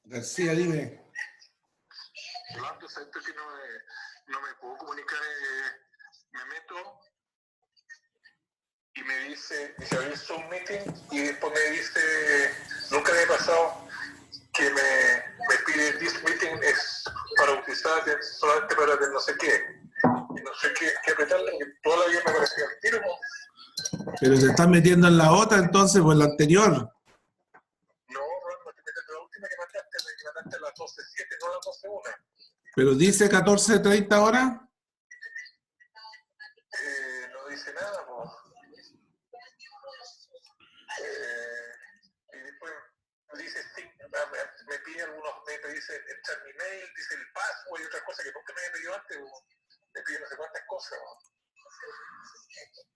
García, dime. Rolando, sabes que no me puedo comunicar, me meto y me dice abrir Zoom meeting y después me dice, nunca me ha pasado que me pide this meeting es para utilizar solamente para no sé qué. Y no sé qué apretarle, porque toda la vida me parecía el tiro, ¿no? Pero se están metiendo en la otra entonces, o en la anterior. No, Rolando, te metes en la última que mandaste a las 12:07, no a las 12:01. Pero dice 14:30 horas. No dice nada, pues. Y después dice, sí, me pide algunos, me dice entrar mi mail, dice el password y otras cosas que nunca me había pedido antes, me pide no sé cuántas cosas.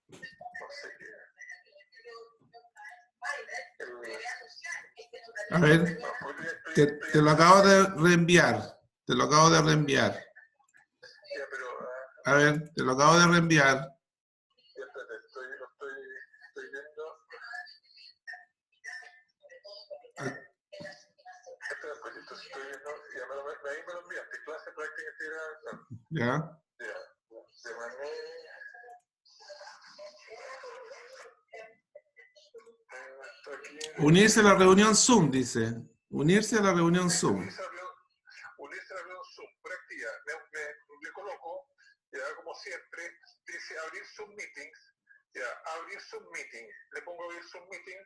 No sé qué. A ver, te lo acabo de reenviar. Te lo acabo de reenviar. Ya, pero, A ver, te lo acabo de reenviar. Ya, espérate, lo estoy viendo. Espérate, entonces estoy viendo, ya ahí me lo enviaste, clase práctica integral. ¿Ya? Ya, de manera. Unirse a la reunión Zoom, dice. Unirse a la reunión Zoom. Unirse a la reunión Zoom, práctica. Le coloco, ya como siempre, dice abrir Zoom meetings. Ya, abrir Zoom meeting. Le pongo abrir Zoom meeting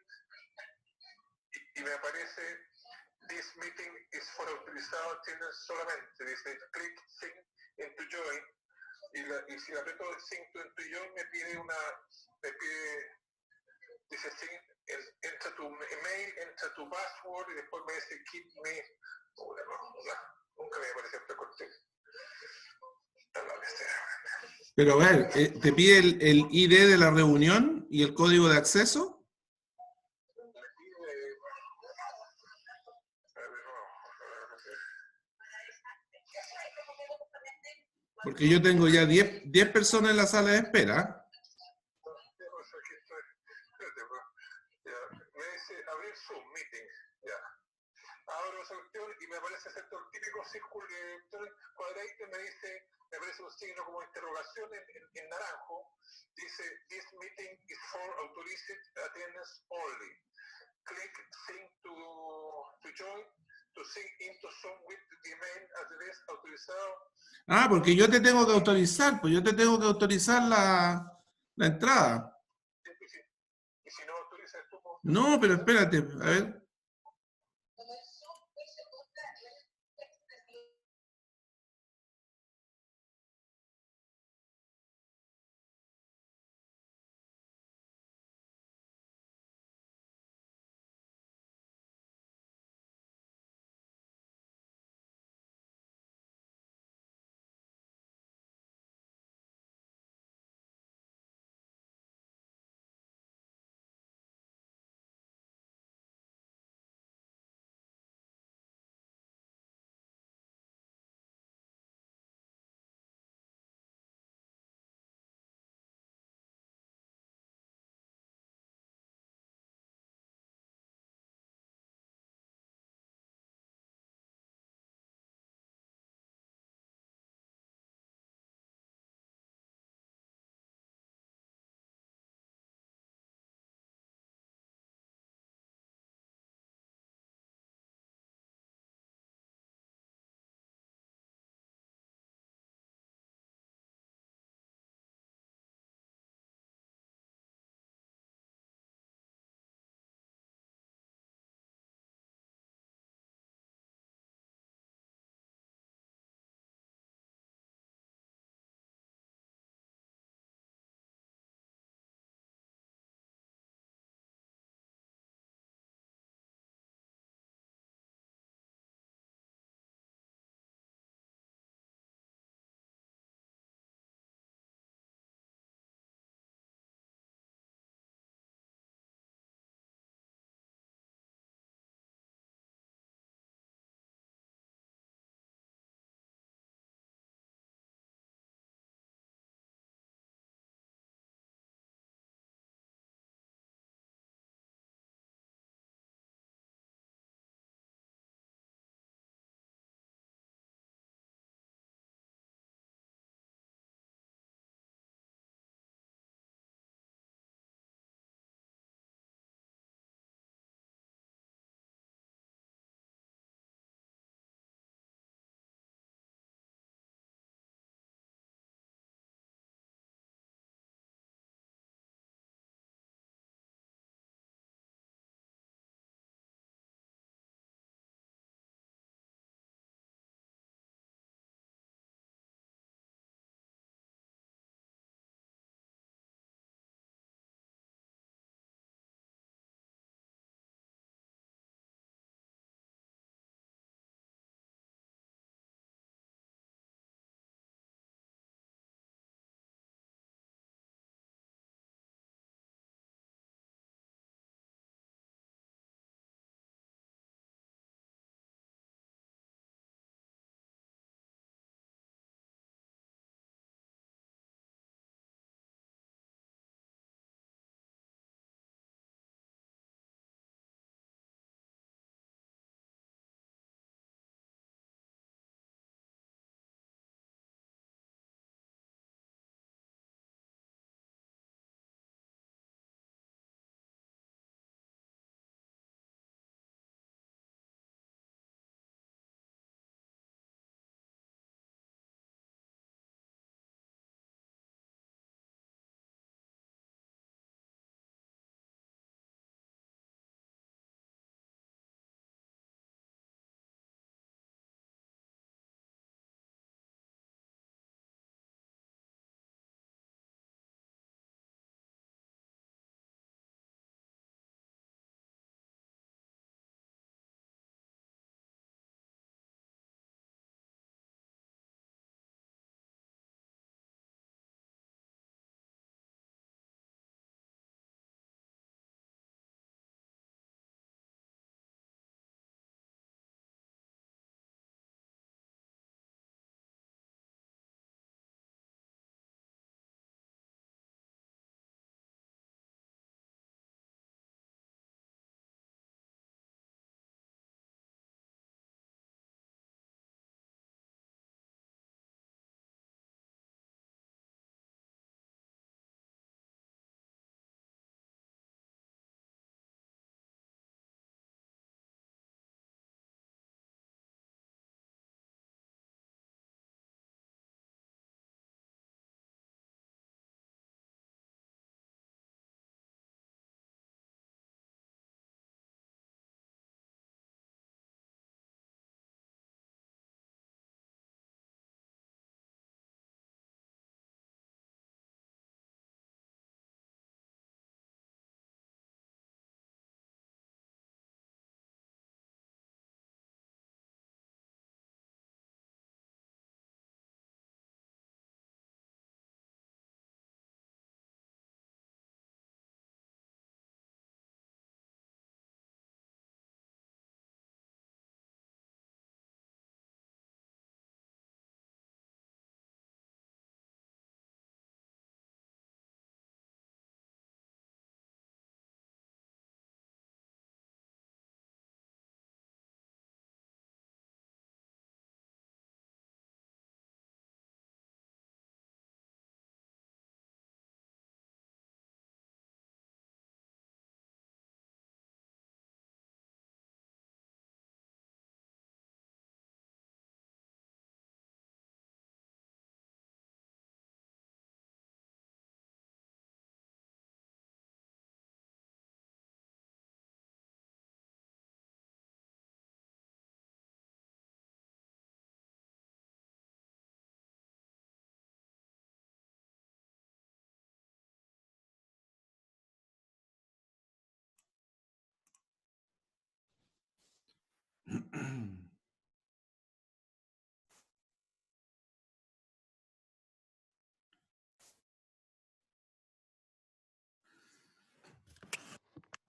y me aparece this meeting is for autorizado attendance solamente. Dice click sync into join. Y si aprieto sync into join me pide dice sync, entra tu email, entra tu password y después me dice keep me. Nunca me apareció esta corte. Pero a ver, ¿te pide el ID de la reunión y el código de acceso? Porque yo tengo ya 10 personas en la sala de espera. Me dice abrir Zoom meeting. Ya. Abro esa cuestión y me aparece el típico círculo cuadradito y me aparece un signo como interrogación en naranjo. Dice this meeting is for authorized attendance only. Click sync to join. To sync into Zoom with the email address autorizado. Ah, porque yo te tengo que autorizar, pues yo te tengo que autorizar la entrada. Y si no autorizas tú, no, pero espérate, a ver.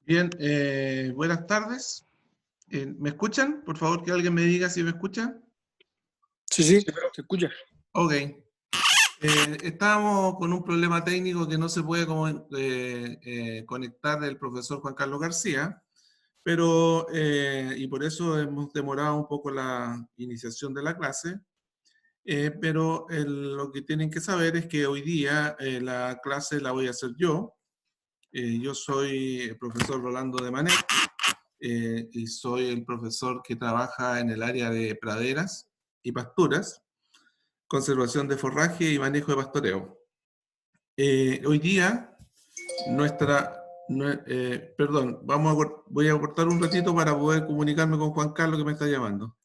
Bien, buenas tardes. ¿Me escuchan? Por favor, que alguien me diga si me escucha. Sí, sí, se escucha. Ok. Estábamos con un problema técnico que no se puede conectar el profesor Juan Carlos García, pero, y por eso hemos demorado un poco la iniciación de la clase. Pero lo que tienen que saber es que hoy día la clase la voy a hacer yo. Yo soy el profesor Rolando de Manet. Y soy el profesor que trabaja en el área de praderas y pasturas, conservación de forraje y manejo de pastoreo. Hoy día, perdón, voy a cortar un ratito para poder comunicarme con Juan Carlos que me está llamando.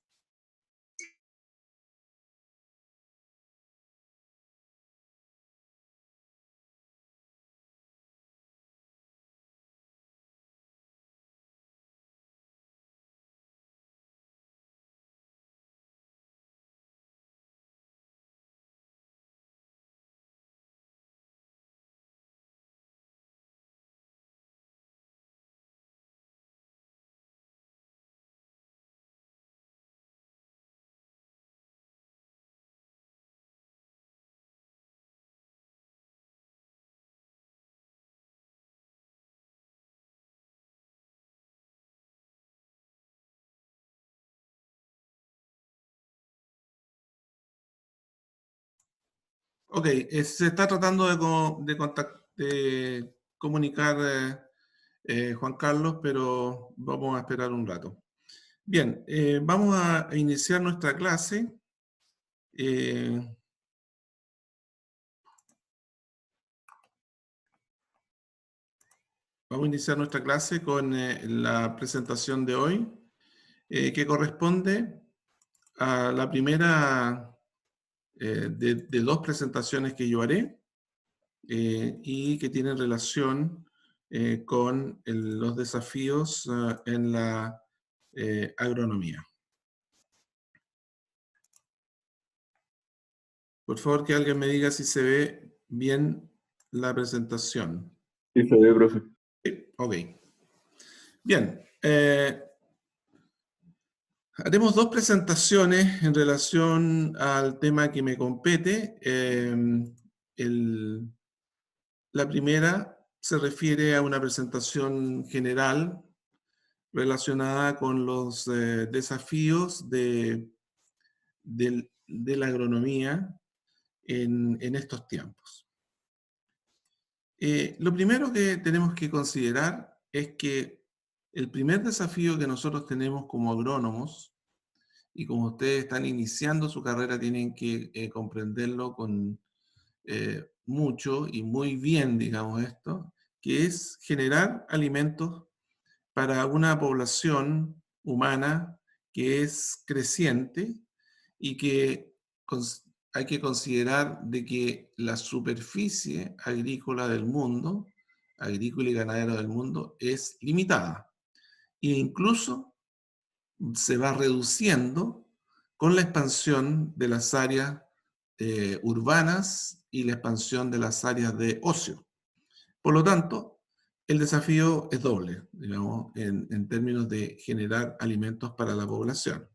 Ok, se está tratando de comunicar Juan Carlos, pero vamos a esperar un rato. Bien, vamos a iniciar nuestra clase. Vamos a iniciar nuestra clase con la presentación de hoy, que corresponde a la primera de dos presentaciones que yo haré y que tienen relación con los desafíos en la agronomía. Por favor, que alguien me diga si se ve bien la presentación. Sí, se ve, profe. Sí, ok. Bien. Haremos dos presentaciones en relación al tema que me compete. La primera se refiere a una presentación general relacionada con los desafíos de la agronomía en estos tiempos. Lo primero que tenemos que considerar es que el primer desafío que nosotros tenemos como agrónomos, y como ustedes están iniciando su carrera, tienen que comprenderlo con mucho y muy bien, digamos esto, que es generar alimentos para una población humana que es creciente y que hay que considerar de que la superficie agrícola del mundo, agrícola y ganadera del mundo, es limitada. E incluso se va reduciendo con la expansión de las áreas urbanas y la expansión de las áreas de ocio. Por lo tanto, el desafío es doble, digamos, en términos de generar alimentos para la población.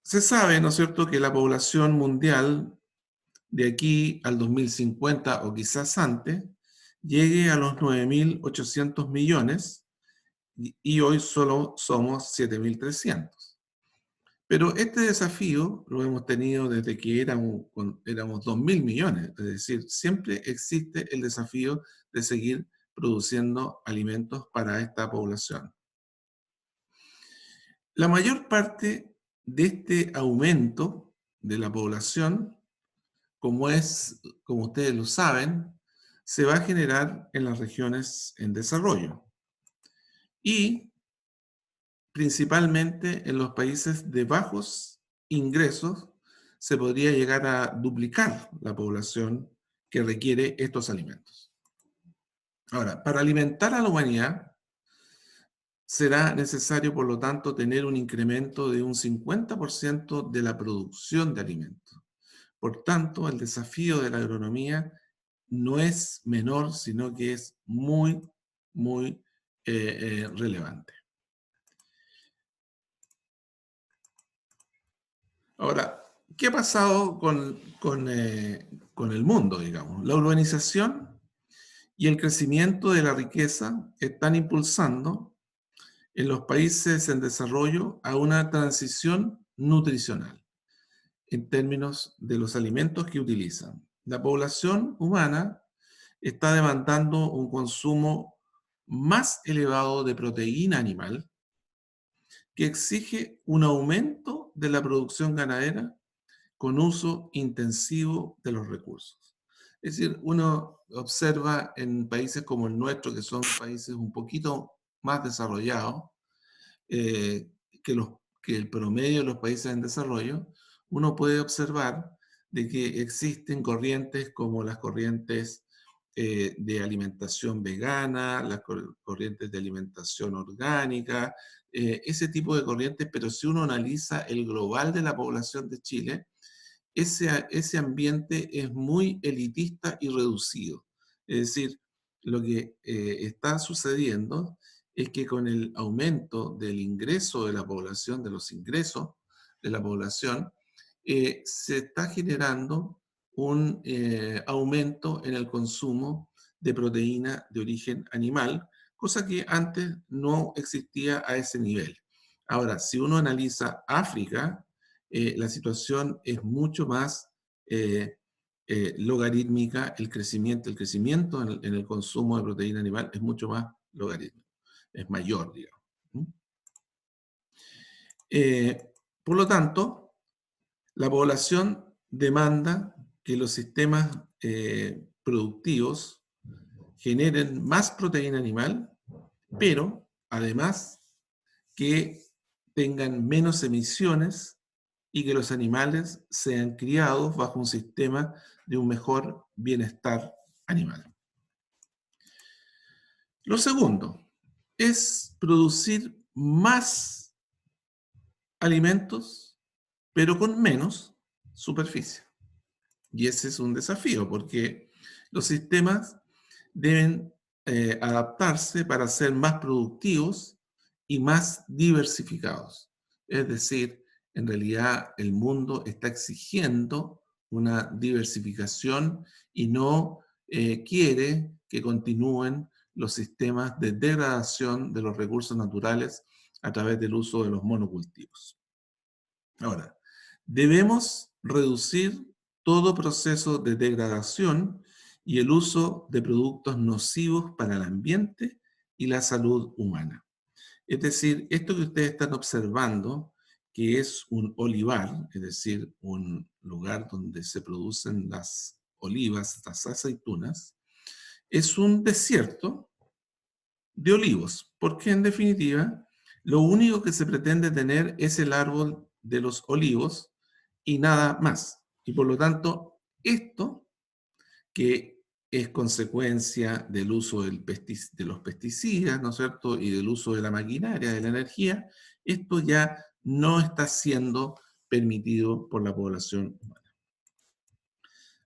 Se sabe, ¿no es cierto?, que la población mundial de aquí al 2050 o quizás antes llegue a los 9.800 millones y hoy solo somos 7.300. Pero este desafío lo hemos tenido desde que éramos 2.000 millones, es decir, siempre existe el desafío de seguir produciendo alimentos para esta población. La mayor parte de este aumento de la población, como ustedes lo saben, se va a generar en las regiones en desarrollo y principalmente en los países de bajos ingresos se podría llegar a duplicar la población que requiere estos alimentos. Ahora, para alimentar a la humanidad será necesario, por lo tanto, tener un incremento de un 50% de la producción de alimentos. Por tanto, el desafío de la agronomía no es menor, sino que es muy, muy relevante. Ahora, ¿qué ha pasado con el mundo, digamos? La urbanización y el crecimiento de la riqueza están impulsando en los países en desarrollo a una transición nutricional en términos de los alimentos que utilizan. La población humana está demandando un consumo más elevado de proteína animal que exige un aumento de la producción ganadera con uso intensivo de los recursos. Es decir, uno observa en países como el nuestro, que son países un poquito más desarrollados, eh, que el promedio de los países en desarrollo, uno puede observar de que existen corrientes como las corrientes de alimentación vegana, las corrientes de alimentación orgánica, ese tipo de corrientes, pero si uno analiza el global de la población de Chile, ese ambiente es muy elitista y reducido. Es decir, lo que está sucediendo es que con el aumento del ingreso de la población, de los ingresos de la población, se está generando un aumento en el consumo de proteína de origen animal, cosa que antes no existía a ese nivel. Ahora, si uno analiza África, la situación es mucho más eh, logarítmica, el crecimiento en el consumo de proteína animal es mucho más logarítmico, es mayor, digamos. Por lo tanto, la población demanda que los sistemas productivos generen más proteína animal, pero además que tengan menos emisiones y que los animales sean criados bajo un sistema de un mejor bienestar animal. Lo segundo es producir más alimentos, pero con menos superficie. Y ese es un desafío, porque los sistemas deben adaptarse para ser más productivos y más diversificados. Es decir, en realidad el mundo está exigiendo una diversificación y no quiere que continúen los sistemas de degradación de los recursos naturales a través del uso de los monocultivos. Ahora, debemos reducir todo proceso de degradación y el uso de productos nocivos para el ambiente y la salud humana. Es decir, esto que ustedes están observando, que es un olivar, es decir, un lugar donde se producen las olivas, las aceitunas, es un desierto de olivos, porque en definitiva, lo único que se pretende tener es el árbol de los olivos y nada más. Y por lo tanto, esto que es consecuencia del uso de los pesticidas, ¿no es cierto?, y del uso de la maquinaria, de la energía, esto ya no está siendo permitido por la población humana.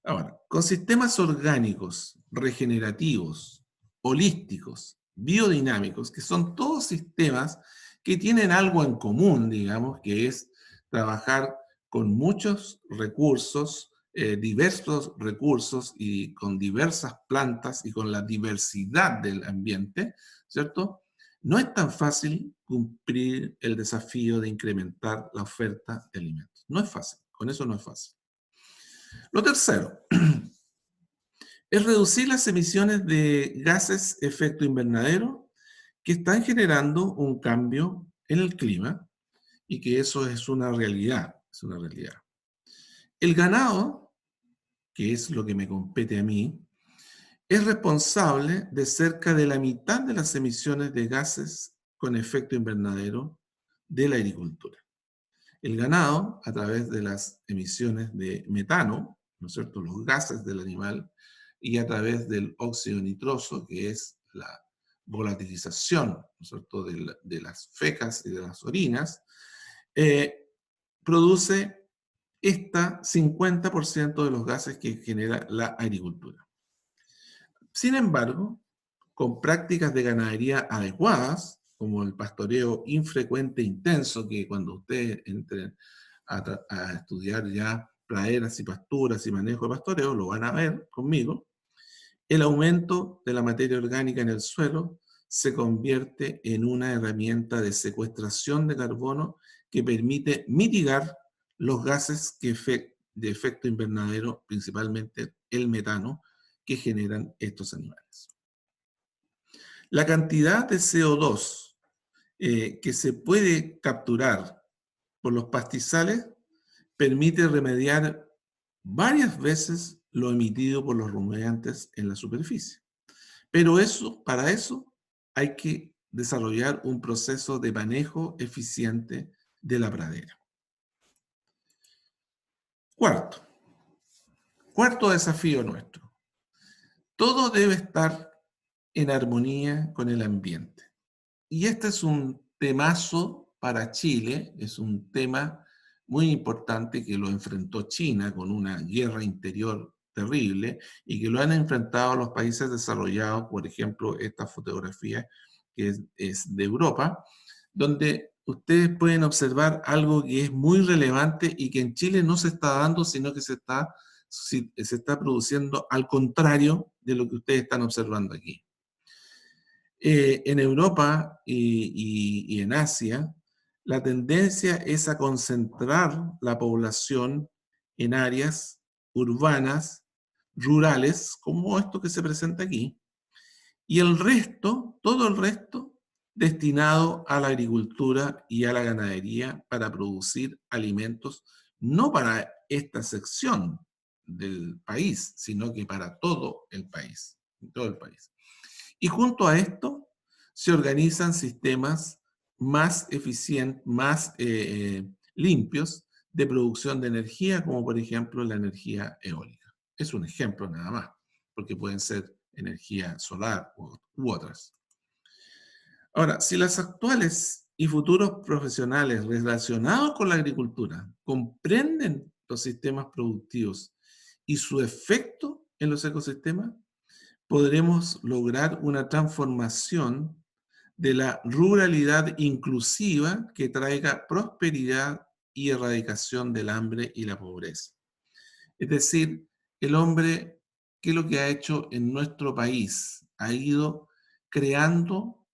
Ahora, con sistemas orgánicos, regenerativos, holísticos, biodinámicos, que son todos sistemas que tienen algo en común, digamos, que es trabajar con muchos recursos, diversos recursos y con diversas plantas y con la diversidad del ambiente, ¿cierto? No es tan fácil cumplir el desafío de incrementar la oferta de alimentos. No es fácil, con eso no es fácil. Lo tercero es reducir las emisiones de gases efecto invernadero que están generando un cambio en el clima y que eso es una realidad, es una realidad. El ganado, que es lo que me compete a mí, es responsable de cerca de la mitad de las emisiones de gases con efecto invernadero de la agricultura. El ganado, a través de las emisiones de metano, ¿no es cierto?, los gases del animal, y a través del óxido nitroso, que es la volatilización, ¿no es cierto?, de las fecas y de las orinas, produce esta 50% de los gases que genera la agricultura. Sin embargo, con prácticas de ganadería adecuadas, como el pastoreo infrecuente e intenso, que cuando ustedes entren a estudiar ya praderas y pasturas y manejo de pastoreo, lo van a ver conmigo. El aumento de la materia orgánica en el suelo se convierte en una herramienta de secuestración de carbono que permite mitigar los gases de efecto invernadero, principalmente el metano, que generan estos animales. La cantidad de CO2 que se puede capturar por los pastizales permite remediar varias veces lo emitido por los rumiantes en la superficie. Pero para eso hay que desarrollar un proceso de manejo eficiente de la pradera. Cuarto desafío nuestro. Todo debe estar en armonía con el ambiente. Y este es un temazo para Chile, es un tema muy importante que lo enfrentó China con una guerra interior terrible y que lo han enfrentado los países desarrollados, por ejemplo, esta fotografía que es de Europa, donde ustedes pueden observar algo que es muy relevante y que en Chile no se está dando, sino que se está produciendo al contrario de lo que ustedes están observando aquí. En Europa y en Asia, la tendencia es a concentrar la población en áreas urbanas, rurales, como esto que se presenta aquí, y el resto, todo el resto, destinado a la agricultura y a la ganadería para producir alimentos, no para esta sección del país, sino que para todo el país, todo el país. Y junto a esto se organizan sistemas más eficientes, más limpios de producción de energía, como por ejemplo la energía eólica. Es un ejemplo nada más, porque pueden ser energía solar u otras. Ahora, si las actuales y futuros profesionales relacionados con la agricultura comprenden los sistemas productivos y su efecto en los ecosistemas, podremos lograr una transformación de la ruralidad inclusiva que traiga prosperidad y erradicación del hambre y la pobreza. Es decir, el hombre, ¿qué es lo que ha hecho en nuestro país? Ha ido creando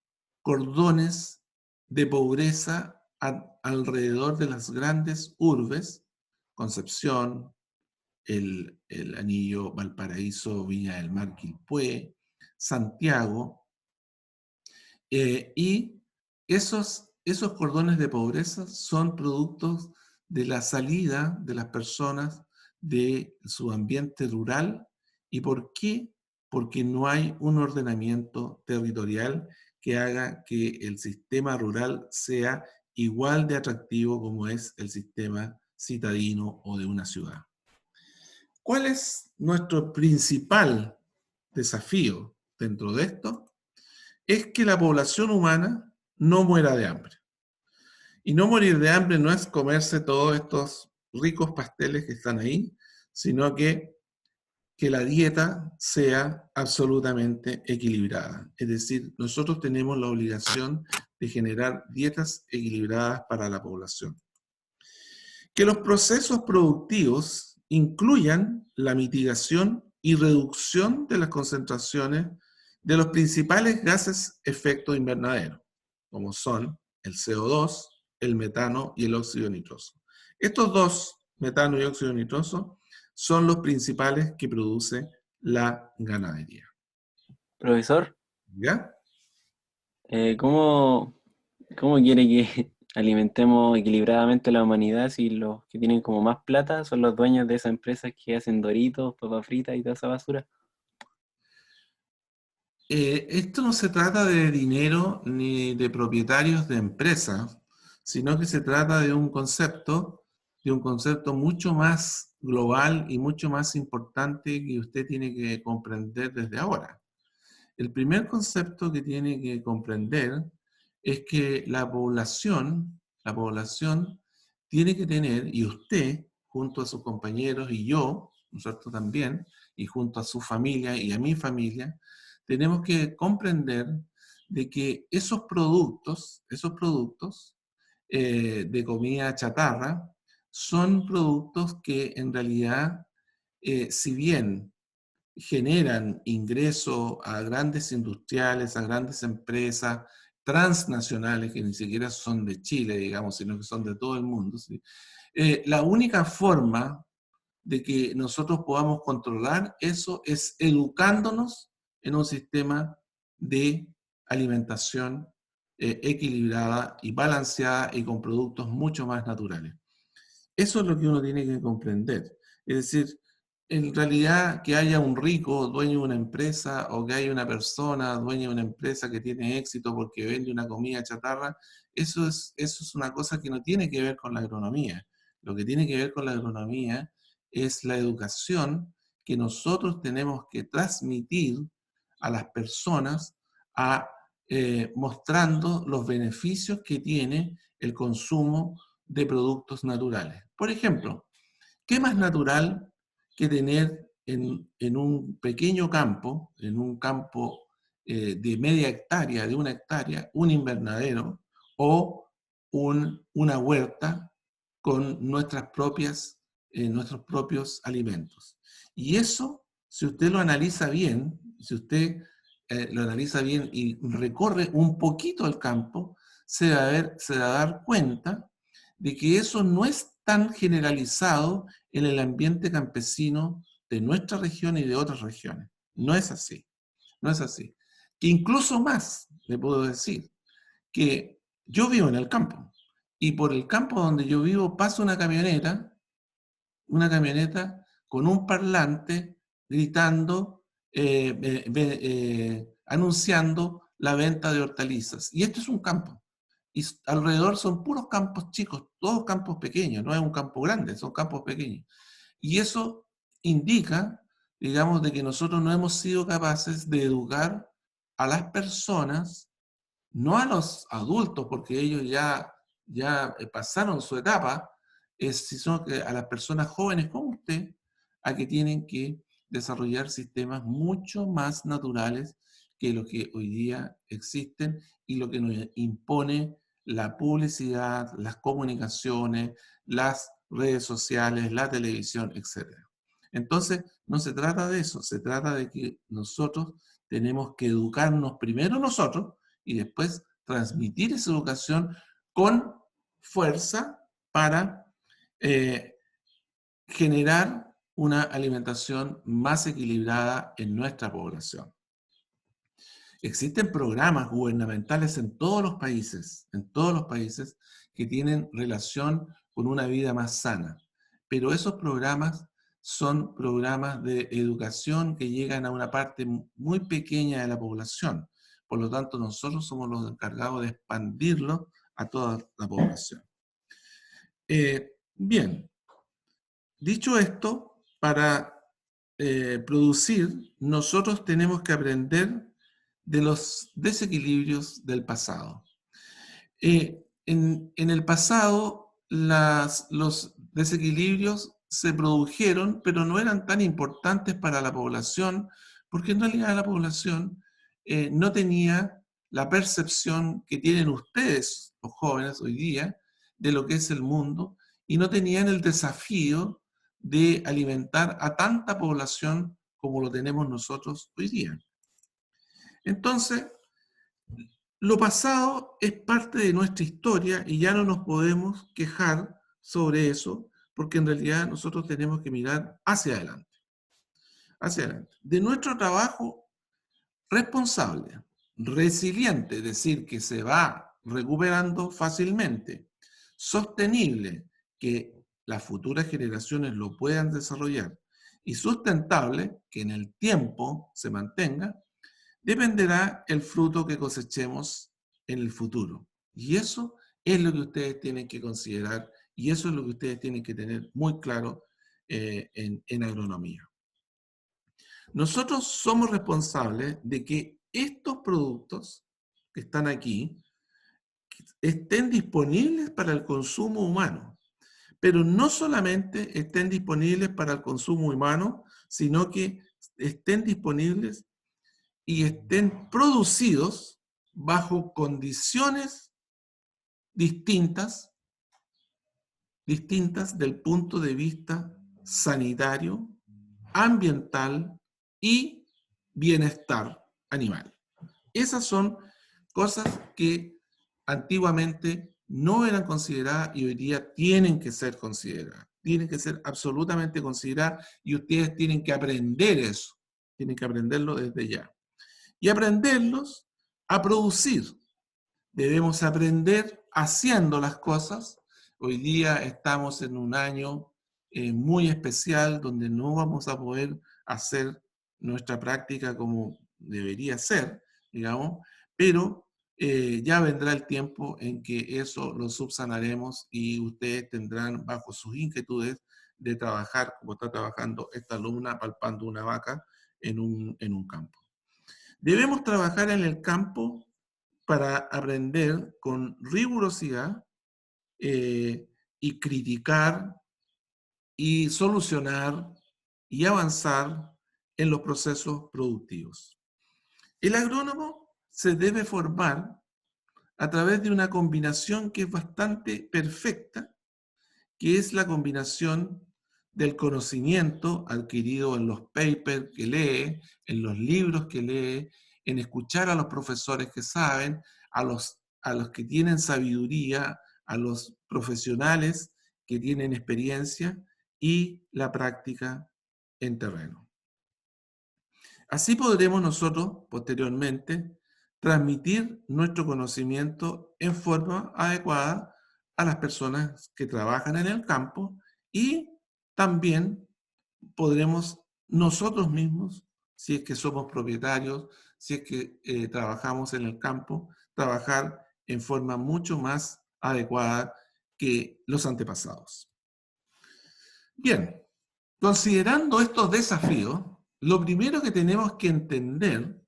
cordones de pobreza alrededor de las grandes urbes, Concepción, el anillo Valparaíso, Viña del Mar, Quilpué, Santiago, y esos cordones de pobreza son productos de la salida de las personas de su ambiente rural. ¿Y por qué? Porque no hay un ordenamiento territorial que haga que el sistema rural sea igual de atractivo como es el sistema citadino o de una ciudad. ¿Cuál es nuestro principal desafío dentro de esto? Es que la población humana no muera de hambre. Y no morir de hambre no es comerse todos estos ricos pasteles que están ahí, sino que la dieta sea absolutamente equilibrada. Es decir, nosotros tenemos la obligación de generar dietas equilibradas para la población. Que los procesos productivos incluyan la mitigación y reducción de las concentraciones de los principales gases efecto invernadero, como son el CO2, el metano y el óxido nitroso. Estos dos, metano y óxido nitroso, son los principales que produce la ganadería. Profesor, ¿Ya? ¿cómo quiere que alimentemos equilibradamente la humanidad si los que tienen como más plata son los dueños de esas empresas que hacen Doritos, papas fritas y toda esa basura? Esto no se trata de dinero ni de propietarios de empresas, sino que se trata de un concepto mucho más global y mucho más importante que usted tiene que comprender desde ahora. El primer concepto que tiene que comprender es que la población tiene que tener, y usted, junto a sus compañeros y yo, nosotros también, y junto a su familia y a mi familia, tenemos que comprender de que esos productos de comida chatarra son productos que en realidad, si bien generan ingresos a grandes industriales, a grandes empresas transnacionales que ni siquiera son de Chile, digamos, sino que son de todo el mundo, ¿sí? La única forma de que nosotros podamos controlar eso es educándonos en un sistema de alimentación equilibrada y balanceada y con productos mucho más naturales. Eso es lo que uno tiene que comprender. Es decir, en realidad que haya un rico dueño de una empresa o que haya una persona dueña de una empresa que tiene éxito porque vende una comida chatarra, eso es una cosa que no tiene que ver con la agronomía. Lo que tiene que ver con la agronomía es la educación que nosotros tenemos que transmitir a las personas mostrando los beneficios que tiene el consumo de productos naturales. Por ejemplo, ¿qué más natural que tener en un pequeño campo, en un campo de media hectárea, de una hectárea, un invernadero o una huerta con nuestros propios alimentos? Y eso, si usted lo analiza bien, si usted lo analiza bien y recorre un poquito el campo, se va a dar cuenta de que eso no es tan generalizado en el ambiente campesino de nuestra región y de otras regiones. No es así, no es así. Que incluso más, le puedo decir, que yo vivo en el campo y por el campo donde yo vivo pasa una camioneta con un parlante gritando, anunciando la venta de hortalizas. Y esto es un campo. Y alrededor son puros campos chicos, todos campos pequeños, no es un campo grande, son campos pequeños. Y eso indica, digamos, de que nosotros no hemos sido capaces de educar a las personas, no a los adultos, porque ellos ya pasaron su etapa, sino que a las personas jóvenes como usted, a que tienen que desarrollar sistemas mucho más naturales que los que hoy día existen y lo que nos impone la publicidad, las comunicaciones, las redes sociales, la televisión, etc. Entonces, no se trata de eso, se trata de que nosotros tenemos que educarnos primero nosotros y después transmitir esa educación con fuerza para generar una alimentación más equilibrada en nuestra población. Existen programas gubernamentales en todos los países que tienen relación con una vida más sana, pero esos programas son programas de educación que llegan a una parte muy pequeña de la población. Por lo tanto, nosotros somos los encargados de expandirlo a toda la población. Bien, dicho esto, para producir, nosotros tenemos que aprender de los desequilibrios del pasado. En el pasado, los desequilibrios se produjeron, pero no eran tan importantes para la población, porque en realidad la población no tenía la percepción que tienen ustedes, los jóvenes, hoy día, de lo que es el mundo, y no tenían el desafío de alimentar a tanta población como lo tenemos nosotros hoy día. Entonces, lo pasado es parte de nuestra historia y ya no nos podemos quejar sobre eso, porque en realidad nosotros tenemos que mirar hacia adelante. Hacia adelante. De nuestro trabajo responsable, resiliente, es decir, que se va recuperando fácilmente, sostenible, que las futuras generaciones lo puedan desarrollar, y sustentable, que en el tiempo se mantenga, dependerá el fruto que cosechemos en el futuro. Y eso es lo que ustedes tienen que considerar y eso es lo que ustedes tienen que tener muy claro en agronomía. Nosotros somos responsables de que estos productos que están aquí estén disponibles para el consumo humano, pero no solamente estén disponibles para el consumo humano, sino que estén disponibles y estén producidos bajo condiciones distintas del punto de vista sanitario, ambiental y bienestar animal. Esas son cosas que antiguamente no eran consideradas y hoy día tienen que ser consideradas. Tienen que ser absolutamente consideradas y ustedes tienen que aprender eso. Tienen que aprenderlo desde ya. Y aprenderlos a producir. Debemos aprender haciendo las cosas. Hoy día estamos en un año muy especial donde no vamos a poder hacer nuestra práctica como debería ser, digamos, pero ya vendrá el tiempo en que eso lo subsanaremos y ustedes tendrán bajo sus inquietudes de trabajar como está trabajando esta alumna palpando una vaca en un campo. Debemos trabajar en el campo para aprender con rigurosidad y criticar y solucionar y avanzar en los procesos productivos. El agrónomo se debe formar a través de una combinación que es bastante perfecta, que es la combinación del conocimiento adquirido en los papers que lee, en los libros que lee, en escuchar a los profesores que saben, a los que tienen sabiduría, a los profesionales que tienen experiencia y la práctica en terreno. Así podremos nosotros, posteriormente, transmitir nuestro conocimiento en forma adecuada a las personas que trabajan en el campo y también podremos nosotros mismos, si es que somos propietarios, si es que trabajamos en el campo, trabajar en forma mucho más adecuada que los antepasados. Bien, considerando estos desafíos, lo primero que tenemos que entender,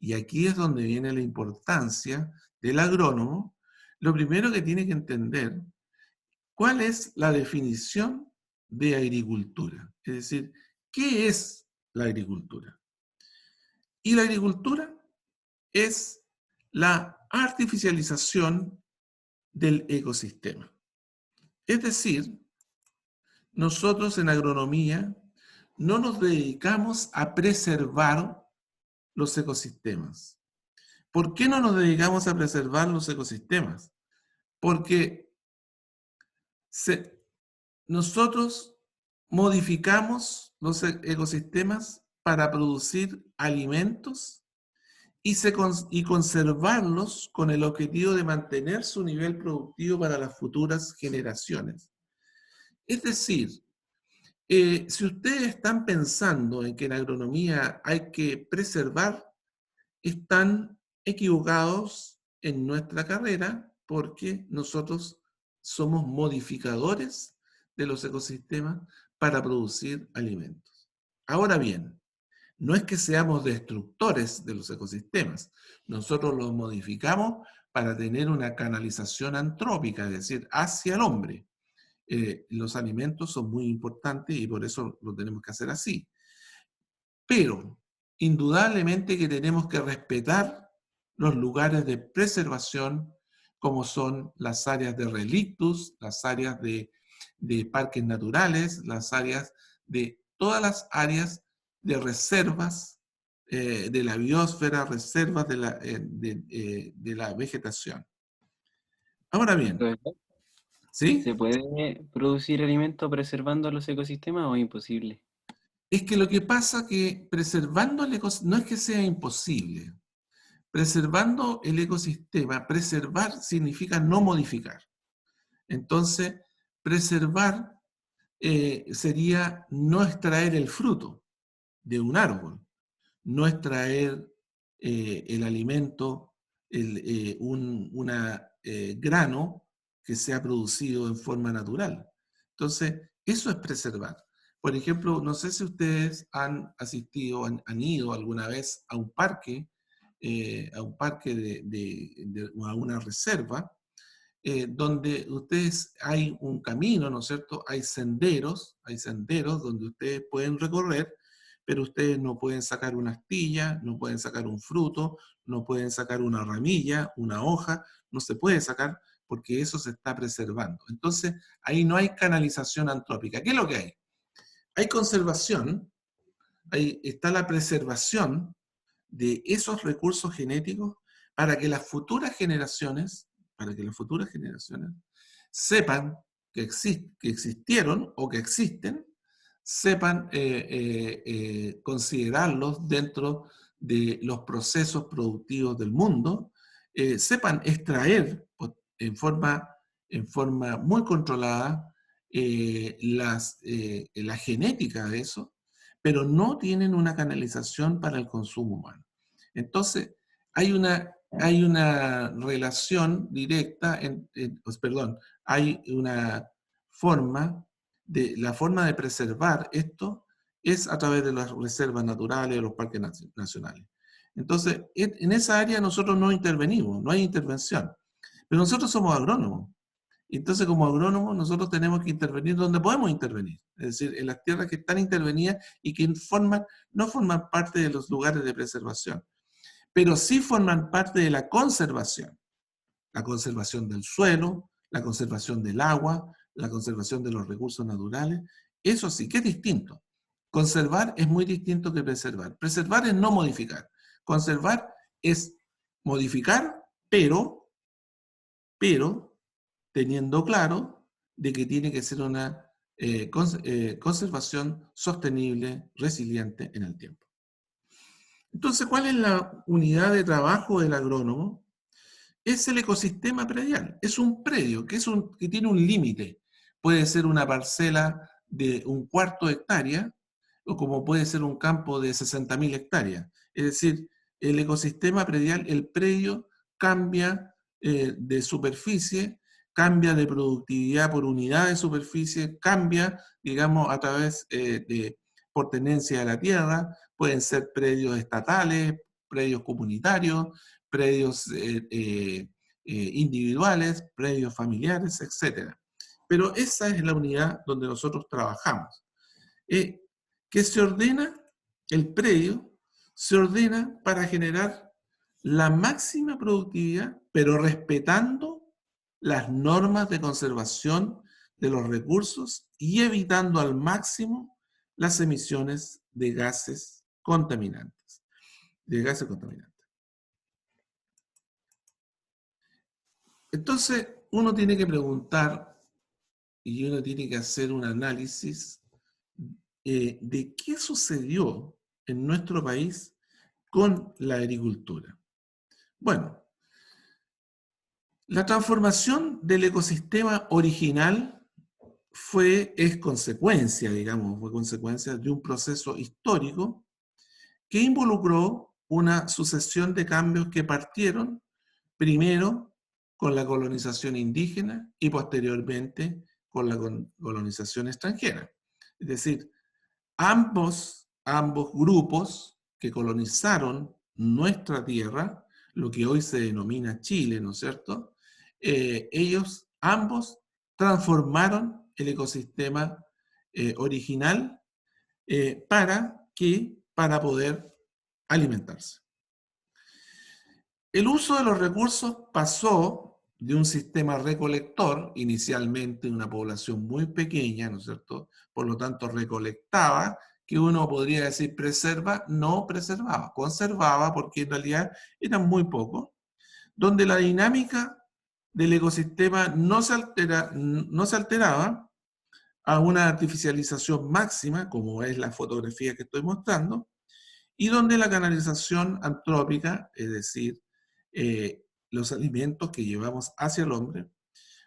y aquí es donde viene la importancia del agrónomo, lo primero que tiene que entender, ¿cuál es la definición de agricultura? Es decir, ¿qué es la agricultura? Y la agricultura es la artificialización del ecosistema. Es decir, nosotros en agronomía no nos dedicamos a preservar los ecosistemas. ¿Por qué no nos dedicamos a preservar los ecosistemas? Porque nosotros modificamos los ecosistemas para producir alimentos y conservarlos con el objetivo de mantener su nivel productivo para las futuras generaciones. Es decir, si ustedes están pensando en que en agronomía hay que preservar, están equivocados en nuestra carrera porque nosotros somos modificadores de los ecosistemas para producir alimentos. Ahora bien, no es que seamos destructores de los ecosistemas, nosotros los modificamos para tener una canalización antrópica, es decir, hacia el hombre. Los alimentos son muy importantes y por eso lo tenemos que hacer así. Pero, indudablemente que tenemos que respetar los lugares de preservación, como son las áreas de relictus, las áreas de parques naturales, las áreas de todas las áreas de reservas de la biosfera, reservas de la vegetación. Ahora bien, ¿sí? ¿Se puede producir alimento preservando los ecosistemas o es imposible? Es que lo que pasa que preservando el ecosistema, no es que sea imposible, preservando el ecosistema, preservar significa no modificar. Entonces, preservar sería no extraer el fruto de un árbol, no extraer el alimento, un grano que sea producido en forma natural. Entonces, eso es preservar. Por ejemplo, no sé si ustedes han asistido, han ido alguna vez a un parque a una reserva, donde ustedes hay un camino, ¿no es cierto? Hay senderos donde ustedes pueden recorrer, pero ustedes no pueden sacar una astilla, no pueden sacar un fruto, no pueden sacar una ramilla, una hoja, no se puede sacar porque eso se está preservando. Entonces, ahí no hay canalización antrópica. ¿Qué es lo que hay? Hay conservación, ahí está la preservación de esos recursos genéticos para que las futuras generaciones, sepan que existieron o que existen, sepan considerarlos dentro de los procesos productivos del mundo, sepan extraer en forma muy controlada la genética de eso, pero no tienen una canalización para el consumo humano. Entonces, hay una relación directa, hay una forma, la forma de preservar esto es a través de las reservas naturales, de los parques nacionales. Entonces, en esa área nosotros no intervenimos, no hay intervención. Pero nosotros somos agrónomos. Entonces, como agrónomos, nosotros tenemos que intervenir donde podemos intervenir. Es decir, en las tierras que están intervenidas y que no forman parte de los lugares de preservación, pero sí forman parte de la conservación del suelo, la conservación del agua, la conservación de los recursos naturales. Eso sí, que es distinto. Conservar es muy distinto que preservar. Preservar es no modificar. Conservar es modificar, pero teniendo claro de que tiene que ser una conservación sostenible, resiliente en el tiempo. Entonces, ¿cuál es la unidad de trabajo del agrónomo? Es el ecosistema predial. Es un predio que tiene un límite. Puede ser una parcela de 1/4 de hectárea, o como puede ser un campo de 60.000 hectáreas. Es decir, el ecosistema predial, el predio, cambia de superficie, cambia de productividad por unidad de superficie, cambia, digamos, a través por tenencia de la tierra. Pueden ser predios estatales, predios comunitarios, predios individuales, predios familiares, etc. Pero esa es la unidad donde nosotros trabajamos. Que se ordena, el predio se ordena para generar la máxima productividad, pero respetando las normas de conservación de los recursos y evitando al máximo las emisiones de gases contaminantes. Entonces, uno tiene que preguntar y uno tiene que hacer un análisis de qué sucedió en nuestro país con la agricultura. Bueno, la transformación del ecosistema original es consecuencia, digamos, fue consecuencia de un proceso histórico que involucró una sucesión de cambios que partieron primero con la colonización indígena y posteriormente con la colonización extranjera. Es decir, ambos grupos que colonizaron nuestra tierra, lo que hoy se denomina Chile, ¿no es cierto? Ellos ambos transformaron el ecosistema original para poder alimentarse. El uso de los recursos pasó de un sistema recolector, inicialmente una población muy pequeña, ¿no es cierto? Por lo tanto, recolectaba, que uno podría decir preserva, no preservaba, conservaba, porque en realidad eran muy pocos, donde la dinámica del ecosistema no se alteraba a una artificialización máxima, como es la fotografía que estoy mostrando, y donde la canalización antrópica, es decir, los alimentos que llevamos hacia el hombre,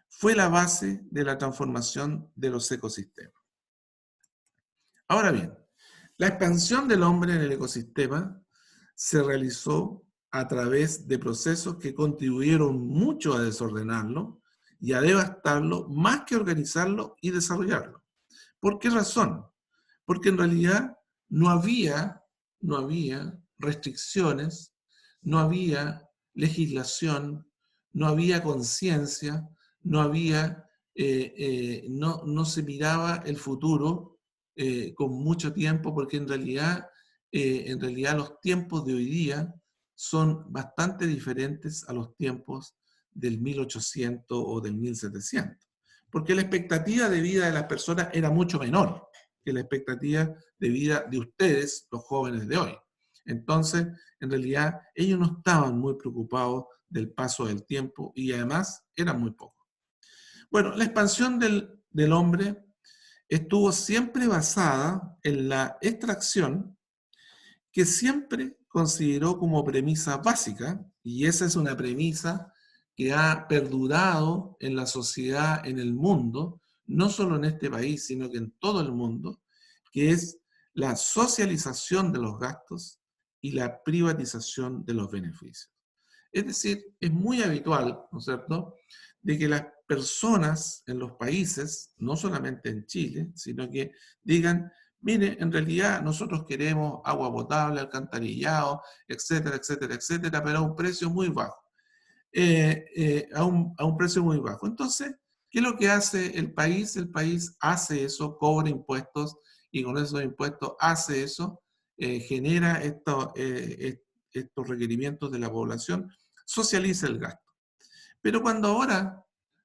fue la base de la transformación de los ecosistemas. Ahora bien, la expansión del hombre en el ecosistema se realizó a través de procesos que contribuyeron mucho a desordenarlo y a devastarlo, más que organizarlo y desarrollarlo. ¿Por qué razón? Porque en realidad no había restricciones, no había legislación, no había conciencia, no se miraba el futuro con mucho tiempo, porque en realidad los tiempos de hoy día son bastante diferentes a los tiempos del 1800 o del 1700, porque la expectativa de vida de las personas era mucho menor que la expectativa de vida de ustedes, los jóvenes de hoy. Entonces, en realidad, ellos no estaban muy preocupados del paso del tiempo y además eran muy pocos. Bueno, la expansión del hombre estuvo siempre basada en la extracción, que siempre consideró como premisa básica, y esa es una premisa que ha perdurado en la sociedad, en el mundo, no solo en este país, sino que en todo el mundo, que es la socialización de los gastos y la privatización de los beneficios. Es decir, es muy habitual, ¿no es cierto?, de que las personas en los países, no solamente en Chile, sino que digan, mire, en realidad nosotros queremos agua potable, alcantarillado, etcétera, etcétera, etcétera, pero a un precio muy bajo. A un precio muy bajo. Entonces, ¿qué es lo que hace el país? El país hace eso, cobra impuestos y con esos impuestos hace eso, genera estos requerimientos de la población, socializa el gasto. Pero cuando ahora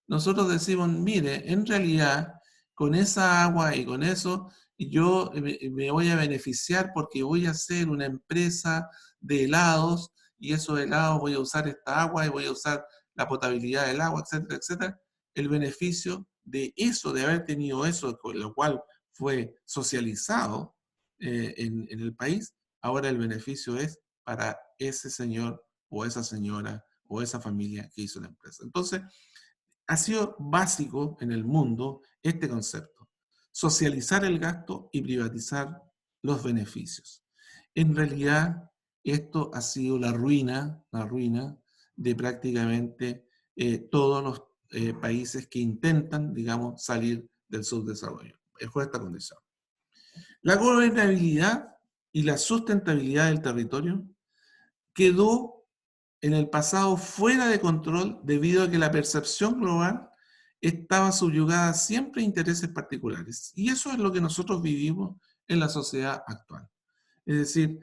nosotros decimos, mire, en realidad con esa agua y con eso yo me voy a beneficiar porque voy a hacer una empresa de helados y esos helados voy a usar esta agua y voy a usar la potabilidad del agua, etcétera, etcétera. El beneficio de eso, de haber tenido eso, con lo cual fue socializado en el país, ahora el beneficio es para ese señor o esa señora o esa familia que hizo la empresa. Entonces, ha sido básico en el mundo este concepto, socializar el gasto y privatizar los beneficios. En realidad, esto ha sido la ruina de prácticamente todos los países que intentan, digamos, salir del subdesarrollo, bajo esta condición. La gobernabilidad y la sustentabilidad del territorio quedó en el pasado fuera de control debido a que la percepción global estaba subyugada siempre a intereses particulares. Y eso es lo que nosotros vivimos en la sociedad actual. Es decir,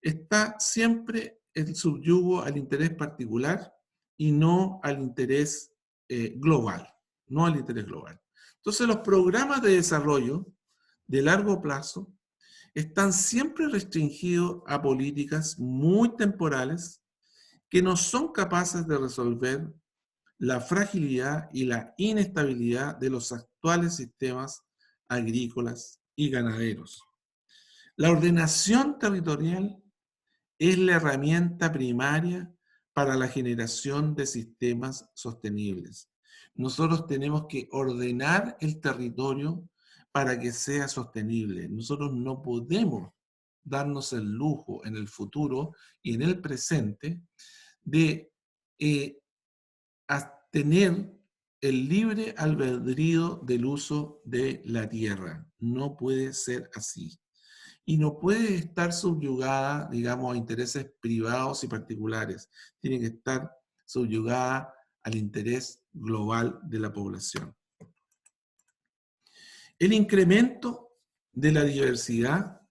está siempre el subyugo al interés particular y no al interés global, no al interés global. Entonces, los programas de desarrollo de largo plazo están siempre restringidos a políticas muy temporales que no son capaces de resolver la fragilidad y la inestabilidad de los actuales sistemas agrícolas y ganaderos. La ordenación territorial es la herramienta primaria para la generación de sistemas sostenibles. Nosotros tenemos que ordenar el territorio para que sea sostenible. Nosotros no podemos darnos el lujo en el futuro y en el presente de tener el libre albedrío del uso de la tierra. No puede ser así. Y no puede estar subyugada, digamos, a intereses privados y particulares. Tiene que estar subyugada al interés global de la población. El incremento de la diversidad,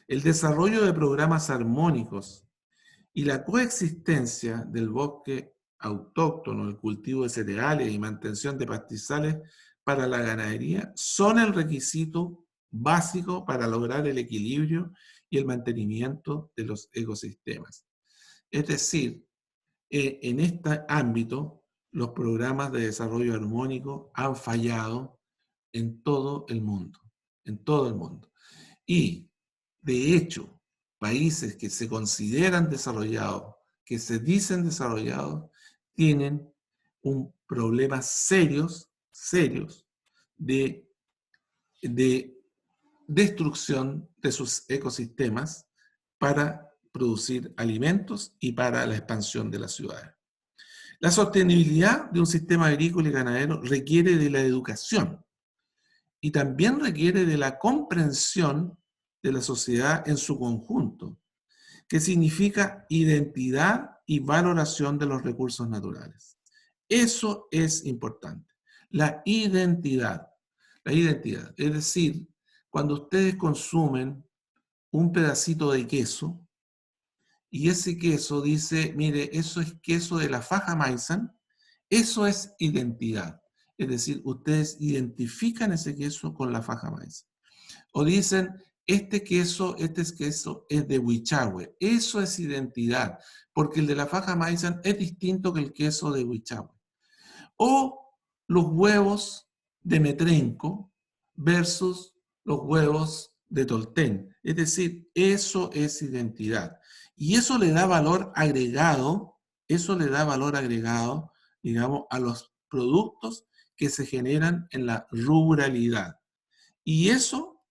el desarrollo de programas armónicos y la coexistencia del bosque autóctono, el cultivo de cereales y mantención de pastizales para la ganadería son el requisito básico para lograr el equilibrio y el mantenimiento de los ecosistemas. Es decir, en este ámbito, los programas de desarrollo armónico han fallado en todo el mundo, en todo el mundo. Y, de hecho, países que se consideran desarrollados, que se dicen desarrollados, tienen un problema serios de destrucción de sus ecosistemas para producir alimentos y para la expansión de las ciudades. La sostenibilidad de un sistema agrícola y ganadero requiere de la educación y también requiere de la comprensión de la sociedad en su conjunto, que significa identidad y valoración de los recursos naturales. Eso es importante. La identidad, es decir, cuando ustedes consumen un pedacito de queso, y ese queso dice, mire, eso es queso de la faja Meissen, eso es identidad. Es decir, ustedes identifican ese queso con la faja Meissen. O dicen, este queso es de Huichahue. Eso es identidad, porque el de la faja Meissen es distinto que el queso de Huichahue. O los huevos de Metrenco versus los huevos de Tolten. Es decir, eso es identidad. Y eso le da valor agregado, digamos, a los productos que se generan en la ruralidad. Y eso,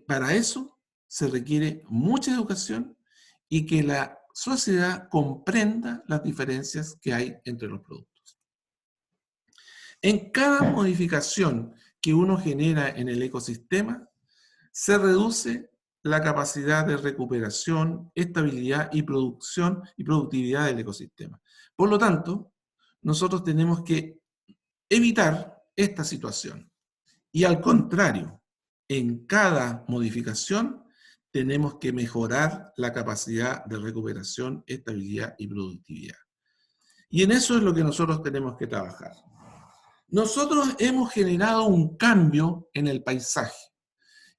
para eso, se requiere mucha educación y que la sociedad comprenda las diferencias que hay entre los productos. En cada modificación que uno genera en el ecosistema, se reduce la capacidad de recuperación, estabilidad y producción y productividad del ecosistema. Por lo tanto, nosotros tenemos que evitar esta situación. Y al contrario, en cada modificación tenemos que mejorar la capacidad de recuperación, estabilidad y productividad. Y en eso es lo que nosotros tenemos que trabajar. Nosotros hemos generado un cambio en el paisaje.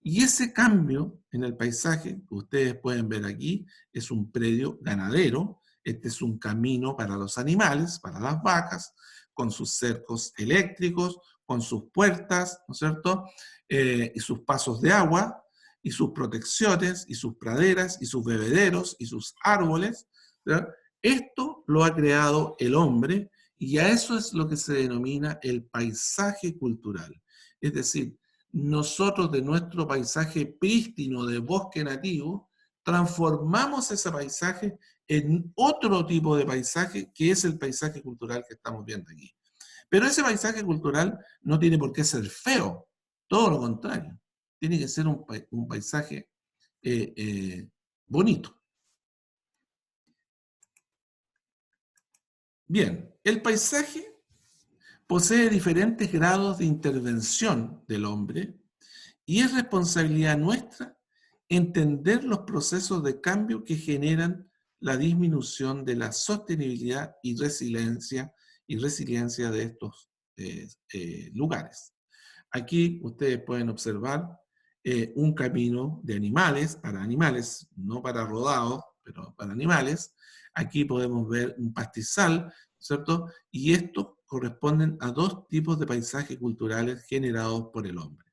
Y ese cambio en el paisaje, que ustedes pueden ver aquí, es un predio ganadero. Este es un camino para los animales, para las vacas, con sus cercos eléctricos, con sus puertas, ¿no es cierto? Y sus pasos de agua, y sus protecciones, y sus praderas, y sus bebederos, y sus árboles, ¿verdad? Esto lo ha creado el hombre, y a eso es lo que se denomina el paisaje cultural. Es decir, nosotros de nuestro paisaje prístino de bosque nativo, transformamos ese paisaje en otro tipo de paisaje, que es el paisaje cultural que estamos viendo aquí. Pero ese paisaje cultural no tiene por qué ser feo, todo lo contrario. Tiene que ser un paisaje bonito. Bien, el paisaje posee diferentes grados de intervención del hombre y es responsabilidad nuestra entender los procesos de cambio que generan la disminución de la sostenibilidad y resiliencia de estos lugares. Aquí ustedes pueden observar un camino de animales, para animales, no para rodados, pero para animales. Aquí podemos ver un pastizal, ¿cierto? Y estos corresponden a dos tipos de paisajes culturales generados por el hombre.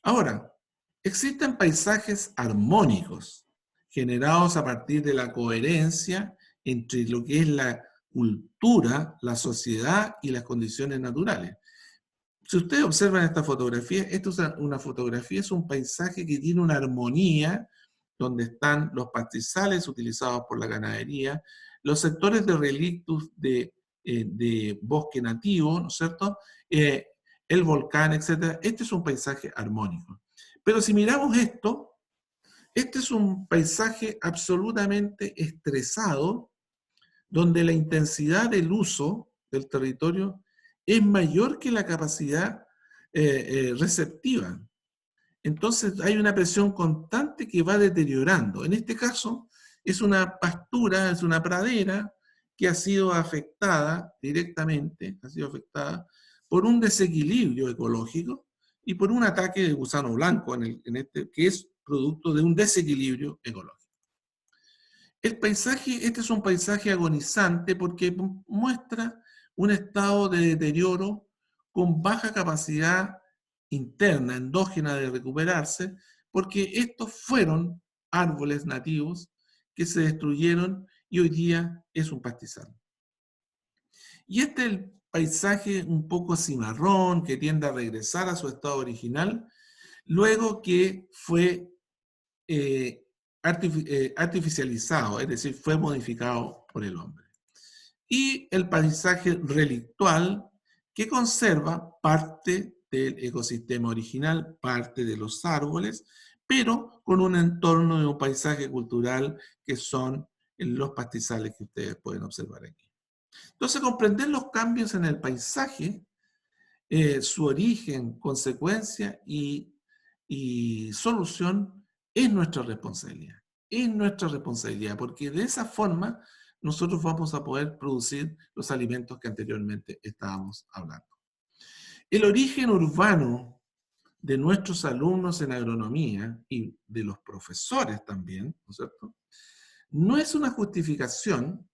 Ahora, existen paisajes armónicos, generados a partir de la coherencia entre lo que es la cultura, la sociedad y las condiciones naturales. Si ustedes observan esta fotografía es un paisaje que tiene una armonía, donde están los pastizales utilizados por la ganadería, los sectores de relictus de bosque nativo, ¿no es cierto? El volcán, etc. Este es un paisaje armónico. Pero si miramos esto, este es un paisaje absolutamente estresado, donde la intensidad del uso del territorio es mayor que la capacidad receptiva. Entonces hay una presión constante que va deteriorando. En este caso es una pastura, es una pradera que ha sido afectada directamente, por un desequilibrio ecológico y por un ataque de gusano blanco que es producto de un desequilibrio ecológico. El paisaje, este es un paisaje agonizante porque muestra un estado de deterioro con baja capacidad interna, endógena de recuperarse, porque estos fueron árboles nativos que se destruyeron y hoy día es un pastizal. Y este es el paisaje un poco cimarrón que tiende a regresar a su estado original, luego que fue artificializado, es decir, fue modificado por el hombre. Y el paisaje relictual, que conserva parte del ecosistema original, parte de los árboles, pero con un entorno de un paisaje cultural que son los pastizales que ustedes pueden observar aquí. Entonces, comprender los cambios en el paisaje, su origen, consecuencia y y solución es nuestra responsabilidad. Es nuestra responsabilidad, porque de esa forma nosotros vamos a poder producir los alimentos que anteriormente estábamos hablando. El origen urbano de nuestros alumnos en agronomía y de los profesores también, ¿no es cierto?, no es una justificación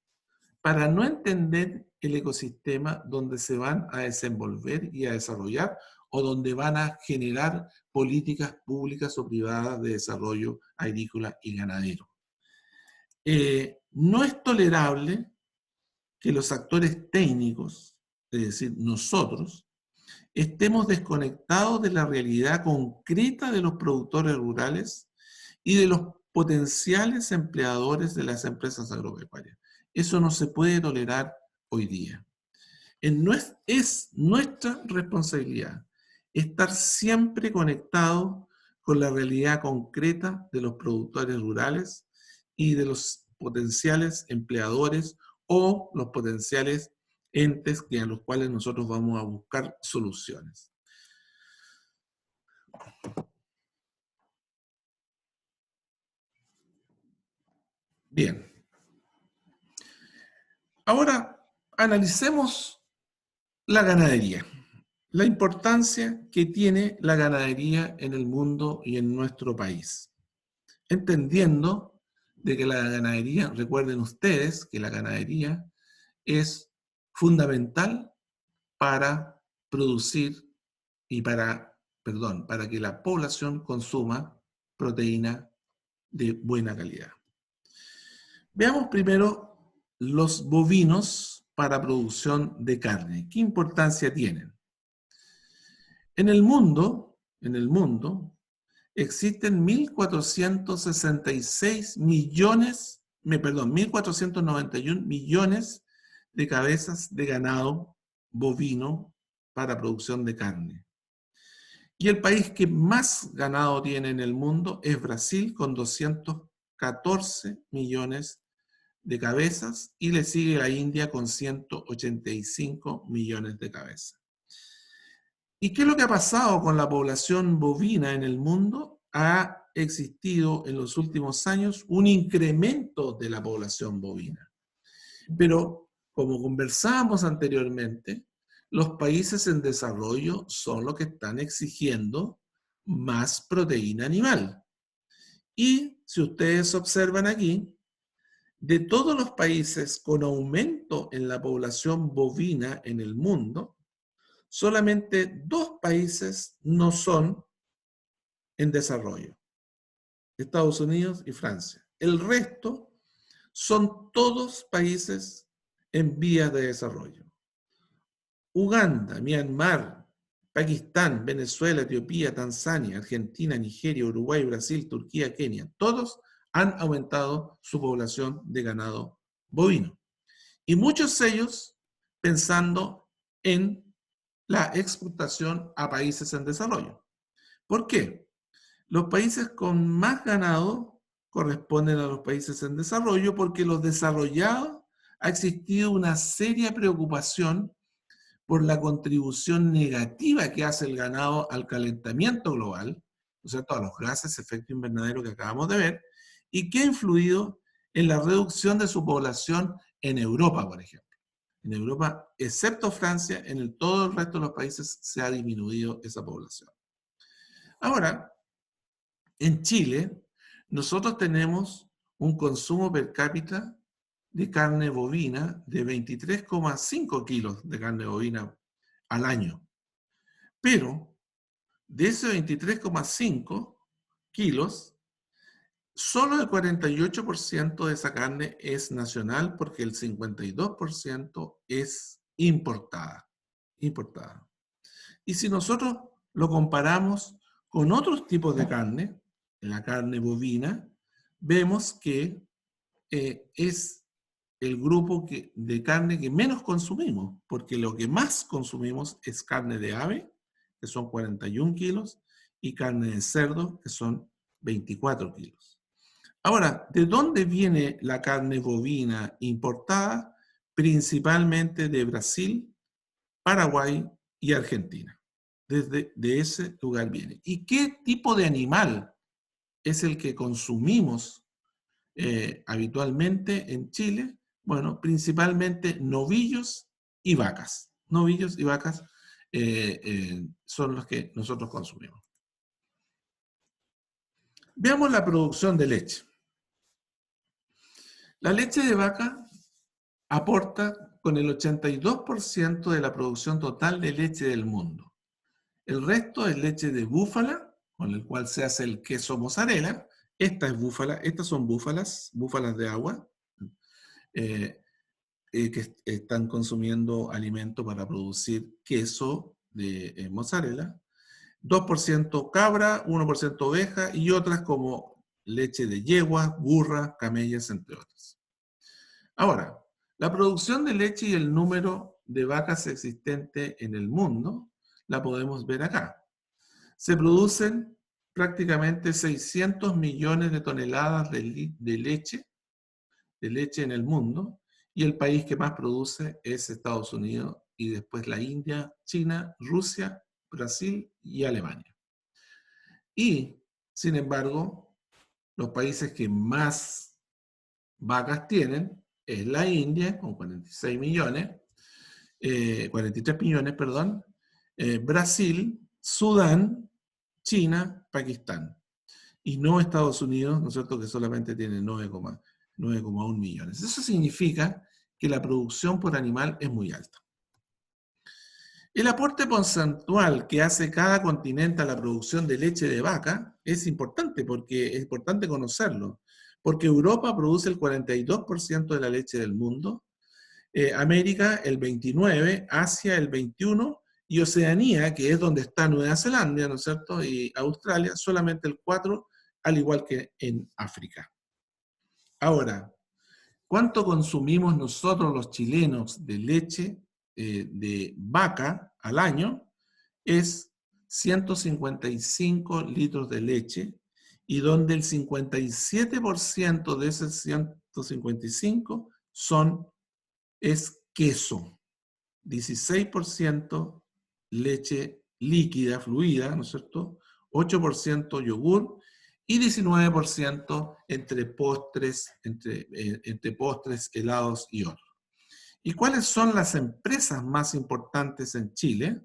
para no entender el ecosistema donde se van a desenvolver y a desarrollar o donde van a generar políticas públicas o privadas de desarrollo agrícola y ganadero. No es tolerable que los actores técnicos, es decir, nosotros, estemos desconectados de la realidad concreta de los productores rurales y de los potenciales empleadores de las empresas agropecuarias. Eso no se puede tolerar hoy día. Es nuestra responsabilidad estar siempre conectados con la realidad concreta de los productores rurales y de los potenciales empleadores o los potenciales entes a los cuales nosotros vamos a buscar soluciones. Bien. Ahora analicemos la ganadería, la importancia que tiene la ganadería en el mundo y en nuestro país. Entendiendo de que la ganadería, recuerden ustedes que la ganadería es fundamental para producir y para que la población consuma proteína de buena calidad. Veamos primero los bovinos para producción de carne. ¿Qué importancia tienen? En el mundo existen 1.491 millones de cabezas de ganado bovino para producción de carne. Y el país que más ganado tiene en el mundo es Brasil, con 214 millones de cabezas, y le sigue la India con 185 millones de cabezas. ¿Y qué es lo que ha pasado con la población bovina en el mundo? Ha existido en los últimos años un incremento de la población bovina. Pero, como conversábamos anteriormente, los países en desarrollo son los que están exigiendo más proteína animal. Y si ustedes observan aquí, de todos los países con aumento en la población bovina en el mundo, solamente 2 países no son en desarrollo: Estados Unidos y Francia. El resto son todos países en vías de desarrollo. Uganda, Myanmar, Pakistán, Venezuela, Etiopía, Tanzania, Argentina, Nigeria, Uruguay, Brasil, Turquía, Kenia, todos han aumentado su población de ganado bovino. Y muchos de ellos pensando en la exportación a países en desarrollo. ¿Por qué? Los países con más ganado corresponden a los países en desarrollo, porque los desarrollados ha existido una seria preocupación por la contribución negativa que hace el ganado al calentamiento global, ¿no es cierto?, a los gases de efecto invernadero que acabamos de ver, y que ha influido en la reducción de su población en Europa, por ejemplo. En Europa, excepto Francia, en todo el resto de los países se ha disminuido esa población. Ahora, en Chile, nosotros tenemos un consumo per cápita de carne bovina de 23,5 kilos de carne bovina al año. Pero de ese 23,5 kilos, solo el 48% de esa carne es nacional, porque el 52% es importada. Y si nosotros lo comparamos con otros tipos de carne, la carne bovina, vemos que es el grupo de carne que menos consumimos, porque lo que más consumimos es carne de ave, que son 41 kilos, y carne de cerdo, que son 24 kilos. Ahora, ¿de dónde viene la carne bovina importada? Principalmente de Brasil, Paraguay y Argentina. de ese lugar viene. ¿Y qué tipo de animal es el que consumimos habitualmente en Chile? Bueno, principalmente novillos y vacas. Novillos y vacas son los que nosotros consumimos. Veamos la producción de leche. La leche de vaca aporta con el 82% de la producción total de leche del mundo. El resto es leche de búfala, con el cual se hace el queso mozzarella. Esta es búfala, estas son búfalas de agua, que están consumiendo alimento para producir queso de mozzarella. 2% cabra, 1% oveja y otras como leche de yegua, burra, camellas, entre otras. Ahora, la producción de leche y el número de vacas existente en el mundo la podemos ver acá. Se producen prácticamente 600 millones de toneladas de leche en el mundo, y el país que más produce es Estados Unidos, y después la India, China, Rusia, Brasil y Alemania. Y, sin embargo, los países que más vacas tienen es la India, con 46 millones, 43 millones, perdón, Brasil, Sudán, China, Pakistán. Y no Estados Unidos, ¿no es cierto?, que solamente tiene 9,1 millones. Eso significa que la producción por animal es muy alta. El aporte porcentual que hace cada continente a la producción de leche de vaca es importante, porque es importante conocerlo, porque Europa produce el 42% de la leche del mundo, América el 29%, Asia el 21%, y Oceanía, que es donde está Nueva Zelanda, ¿no es cierto?, y Australia, solamente el 4%, al igual que en África. Ahora, ¿cuánto consumimos nosotros los chilenos de leche de vaca al año? Es 155 litros de leche, y donde el 57% de ese 155 es queso, 16% leche líquida, fluida, ¿no es cierto?, 8% yogur y 19% entre postres, helados y otros. ¿Y cuáles son las empresas más importantes en Chile?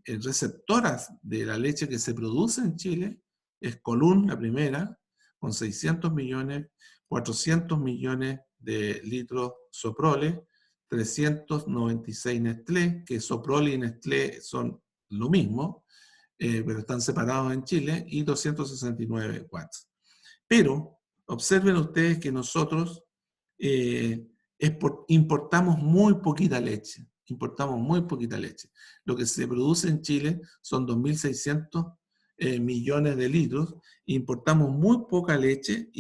Receptoras de la leche que se produce en Chile es Colún, la primera, con 600 millones, 400 millones de litros Soprole, 396 Nestlé, que Soprole y Nestlé son lo mismo, pero están separados en Chile, y 269 watts. Pero observen ustedes que nosotros importamos muy poquita leche. Lo que se produce en Chile son 2.600 millones de litros. Importamos muy poca leche,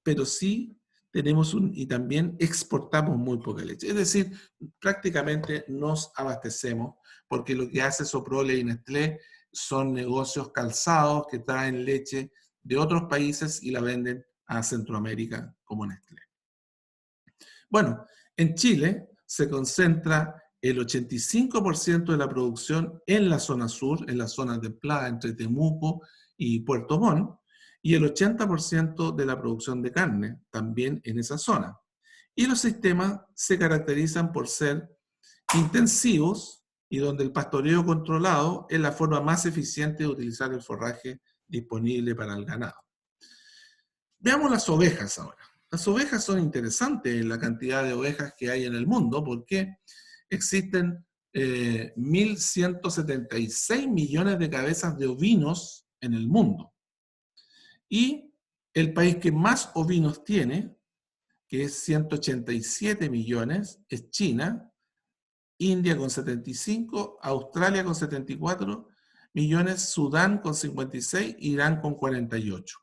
pero sí tenemos y también exportamos muy poca leche. Es decir, prácticamente nos abastecemos, porque lo que hace Soprole y Nestlé son negocios calzados que traen leche de otros países y la venden a Centroamérica como Nestlé. Bueno, en Chile se concentra el 85% de la producción en la zona sur, en la zona templada entre Temuco y Puerto Montt, y el 80% de la producción de carne también en esa zona. Y los sistemas se caracterizan por ser intensivos, y donde el pastoreo controlado es la forma más eficiente de utilizar el forraje disponible para el ganado. Veamos las ovejas ahora. Las ovejas son interesantes en la cantidad de ovejas que hay en el mundo, porque existen 1.176 millones de cabezas de ovinos en el mundo. Y el país que más ovinos tiene, que es 187 millones, es China, India con 75, Australia con 74 millones, Sudán con 56, Irán con 48.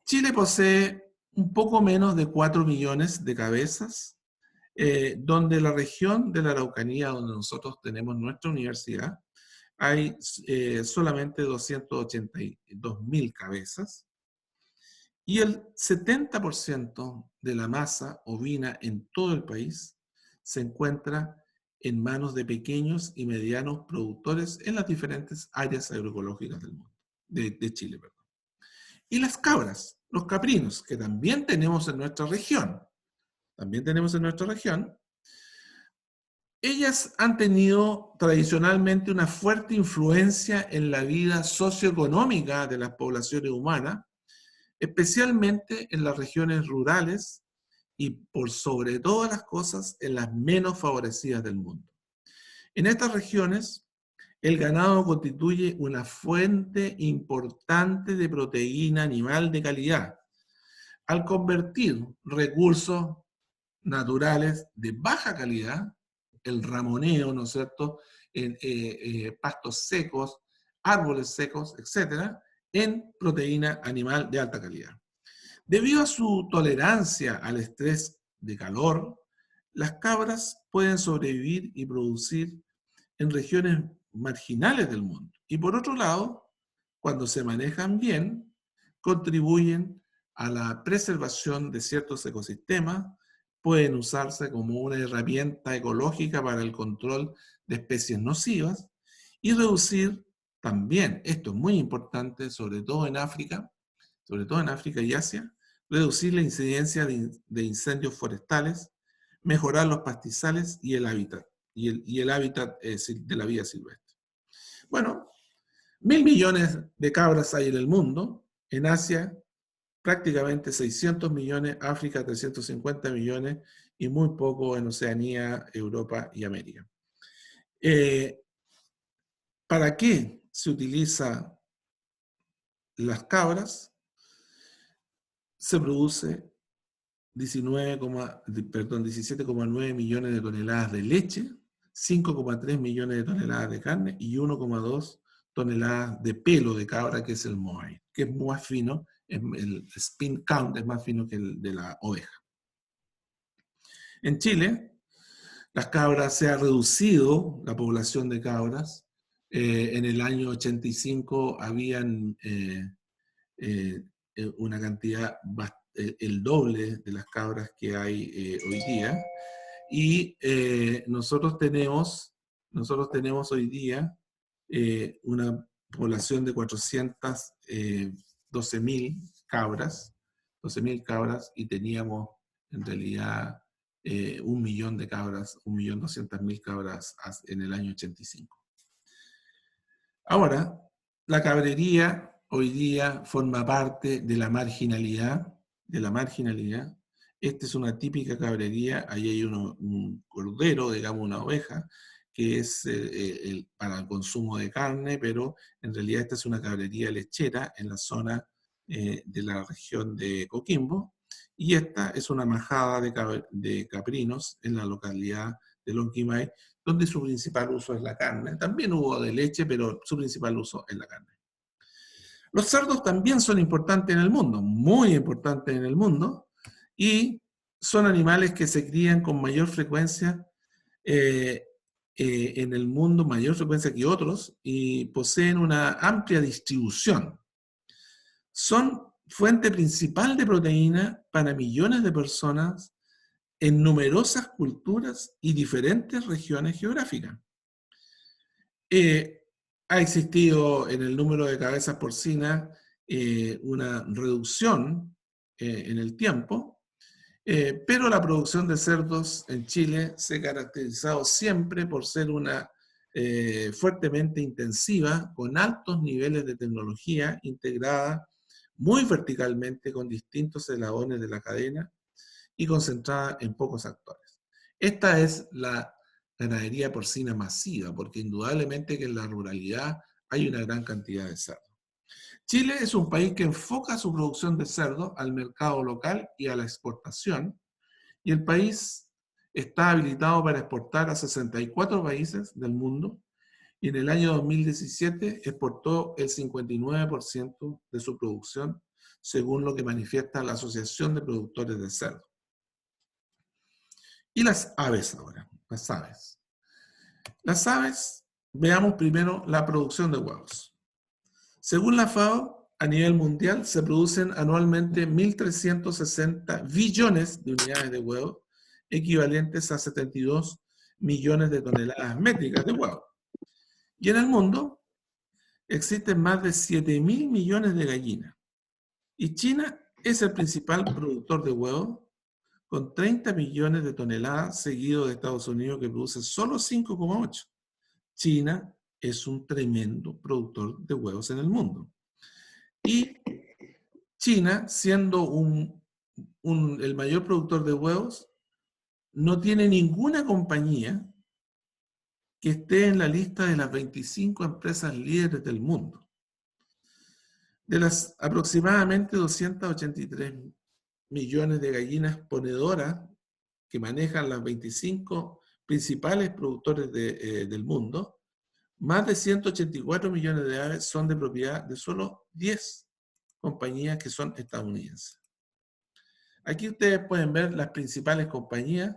Chile posee un poco menos de 4 millones de cabezas, donde la región de la Araucanía, donde nosotros tenemos nuestra universidad, hay solamente 282.000 cabezas, y el 70% de la masa ovina en todo el país se encuentra en manos de pequeños y medianos productores en las diferentes áreas agroecológicas del mundo, de Chile, perdón. Y las cabras, los caprinos, que también tenemos en nuestra región. Ellas han tenido tradicionalmente una fuerte influencia en la vida socioeconómica de las poblaciones humanas, especialmente en las regiones rurales y por sobre todas las cosas en las menos favorecidas del mundo. En estas regiones, el ganado constituye una fuente importante de proteína animal de calidad, al convertir recursos naturales de baja calidad, el ramoneo, ¿no es cierto?, en pastos secos, árboles secos, etcétera, en proteína animal de alta calidad. Debido a su tolerancia al estrés de calor, las cabras pueden sobrevivir y producir en regiones marginales del mundo. Y por otro lado, cuando se manejan bien, contribuyen a la preservación de ciertos ecosistemas, pueden usarse como una herramienta ecológica para el control de especies nocivas y reducir también, esto es muy importante, sobre todo en África y Asia, reducir la incidencia de incendios forestales, mejorar los pastizales y el hábitat, y el hábitat de la vida silvestre. Bueno, 1.000 millones de cabras hay en el mundo, en Asia prácticamente 600 millones, África 350 millones y muy poco en Oceanía, Europa y América. ¿Para qué se utiliza las cabras? Se produce 17,9 millones de toneladas de leche, 5,3 millones de toneladas de carne y 1,2 toneladas de pelo de cabra, que es el mohair, que es más fino, el spin count es más fino que el de la oveja. En Chile, las cabras se ha reducido, la población de cabras. En el año 85 habían una cantidad el doble de las cabras que hay hoy día. Y nosotros tenemos hoy día una población de 412.000 cabras, y teníamos en realidad 1.000.000 de cabras, 1.200.000 cabras en el año 85. Ahora, la cabrería hoy día forma parte de la marginalidad. Esta es una típica cabrería, ahí hay un cordero, digamos una oveja, que es para el consumo de carne, pero en realidad esta es una cabrería lechera en la zona de la región de Coquimbo, y esta es una majada de caprinos en la localidad de Lonquimay, donde su principal uso es la carne. También hubo de leche, pero su principal uso es la carne. Los cerdos también son importantes en el mundo, muy importantes en el mundo, y son animales que se crían con mayor frecuencia en el mundo, mayor frecuencia que otros, y poseen una amplia distribución. Son fuente principal de proteína para millones de personas en numerosas culturas y diferentes regiones geográficas. Ha existido en el número de cabezas porcinas una reducción en el tiempo, pero la producción de cerdos en Chile se ha caracterizado siempre por ser una fuertemente intensiva, con altos niveles de tecnología integrada muy verticalmente con distintos eslabones de la cadena y concentrada en pocos actores. Esta es la ganadería porcina masiva, porque indudablemente que en la ruralidad hay una gran cantidad de cerdos. Chile es un país que enfoca su producción de cerdo al mercado local y a la exportación, y el país está habilitado para exportar a 64 países del mundo, y en el año 2017 exportó el 59% de su producción, según lo que manifiesta la Asociación de Productores de Cerdo. Y las aves ahora, las aves. Las aves, veamos primero la producción de huevos. Según la FAO, a nivel mundial se producen anualmente 1.360 billones de unidades de huevos, equivalentes a 72 millones de toneladas métricas de huevos. Y en el mundo existen más de 7.000 millones de gallinas. Y China es el principal productor de huevos, con 30 millones de toneladas, seguido de Estados Unidos, que produce solo 5,8. China es un tremendo productor de huevos en el mundo. Y China, siendo el mayor productor de huevos, no tiene ninguna compañía que esté en la lista de las 25 empresas líderes del mundo. De las aproximadamente 283 millones de gallinas ponedoras que manejan las 25 principales productores del mundo, más de 184 millones de aves son de propiedad de solo 10 compañías que son estadounidenses. Aquí ustedes pueden ver las principales compañías.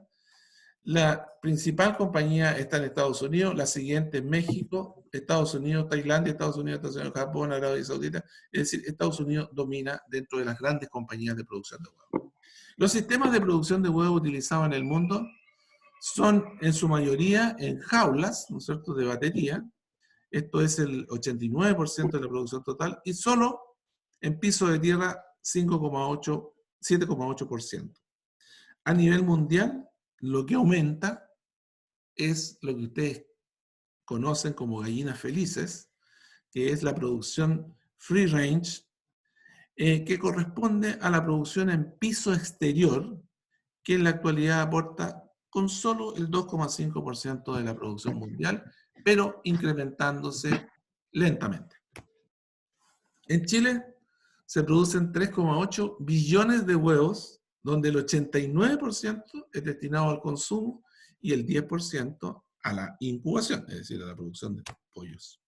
La principal compañía está en Estados Unidos, la siguiente en México, Estados Unidos, Tailandia, Estados Unidos, Japón, Arabia Saudita. Es decir, Estados Unidos domina dentro de las grandes compañías de producción de huevos. Los sistemas de producción de huevos utilizados en el mundo son en su mayoría en jaulas, ¿no es cierto?, de batería. Esto es el 89% de la producción total, y solo en piso de tierra 7,8%. A nivel mundial, lo que aumenta es lo que ustedes conocen como gallinas felices, que es la producción free range, que corresponde a la producción en piso exterior, que en la actualidad aporta con solo el 2,5% de la producción mundial, pero incrementándose lentamente. En Chile se producen 3,8 billones de huevos, donde el 89% es destinado al consumo y el 10% a la incubación, es decir, a la producción de pollos.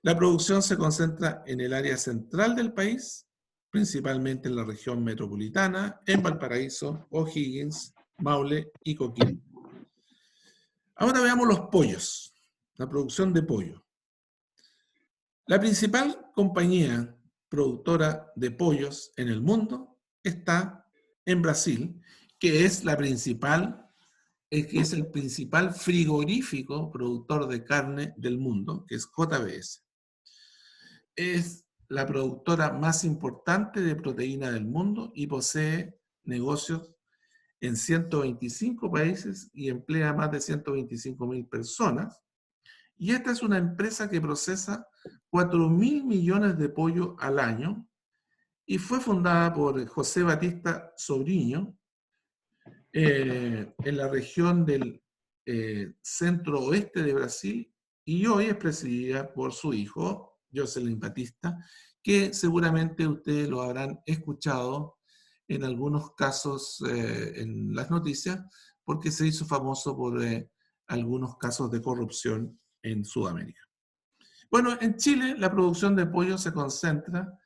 La producción se concentra en el área central del país, principalmente en la región metropolitana, en Valparaíso, O'Higgins, Maule y Coquimbo. Ahora veamos los pollos, la producción de pollo. La principal compañía productora de pollos en el mundo está en Brasil, que es el principal frigorífico productor de carne del mundo, que es JBS. Es la productora más importante de proteína del mundo y posee negocios en 125 países y emplea a más de 125.000 personas. Y esta es una empresa que procesa 4.000 millones de pollos al año y fue fundada por José Batista Sobrinho en la región del centro-oeste de Brasil, y hoy es presidida por su hijo, Jocelyn Batista, que seguramente ustedes lo habrán escuchado en algunos casos en las noticias, porque se hizo famoso por algunos casos de corrupción en Sudamérica. Bueno, en Chile la producción de pollo se concentra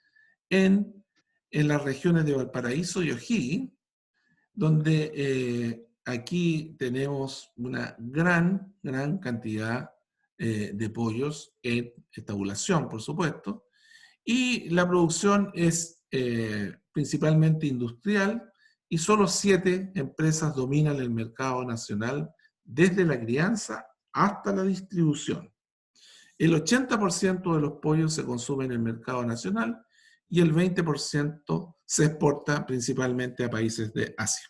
en las regiones de Valparaíso y O'Higgins, donde aquí tenemos una gran cantidad de pollos en estabulación, por supuesto, y la producción es principalmente industrial, y solo 7 empresas dominan el mercado nacional desde la crianza hasta la distribución. El 80% de los pollos se consume en el mercado nacional y el 20% se exporta principalmente a países de Asia.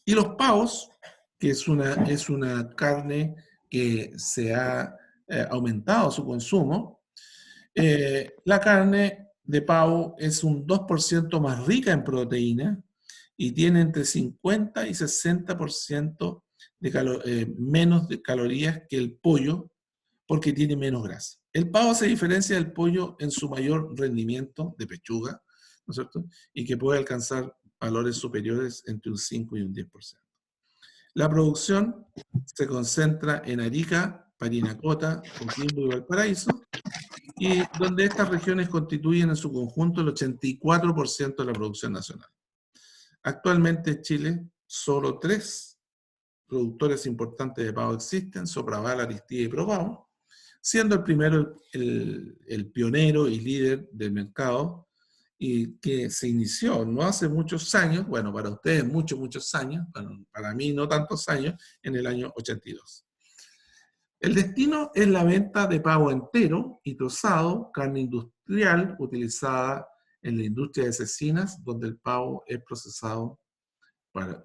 Y los pavos, que es una carne que se ha aumentado su consumo, la carne de pavo es un 2% más rica en proteína y tiene entre 50 y 60% menos de calorías que el pollo, porque tiene menos grasa. El pavo se diferencia del pollo en su mayor rendimiento de pechuga, ¿no es cierto?, y que puede alcanzar valores superiores entre un 5 y un 10%. La producción se concentra en Arica, Parinacota, Coquimbo y Valparaíso, y donde estas regiones constituyen en su conjunto el 84% de la producción nacional. Actualmente en Chile solo 3 productores importantes de pavo existen: Sopraval, Aristía y Propavo, siendo el primero el pionero y líder del mercado, y que se inició no hace muchos años, bueno, para ustedes muchos años, bueno, para mí no tantos años, en el año 82. El destino es la venta de pavo entero y trozado, carne industrial utilizada en la industria de cecinas, donde el pavo es procesado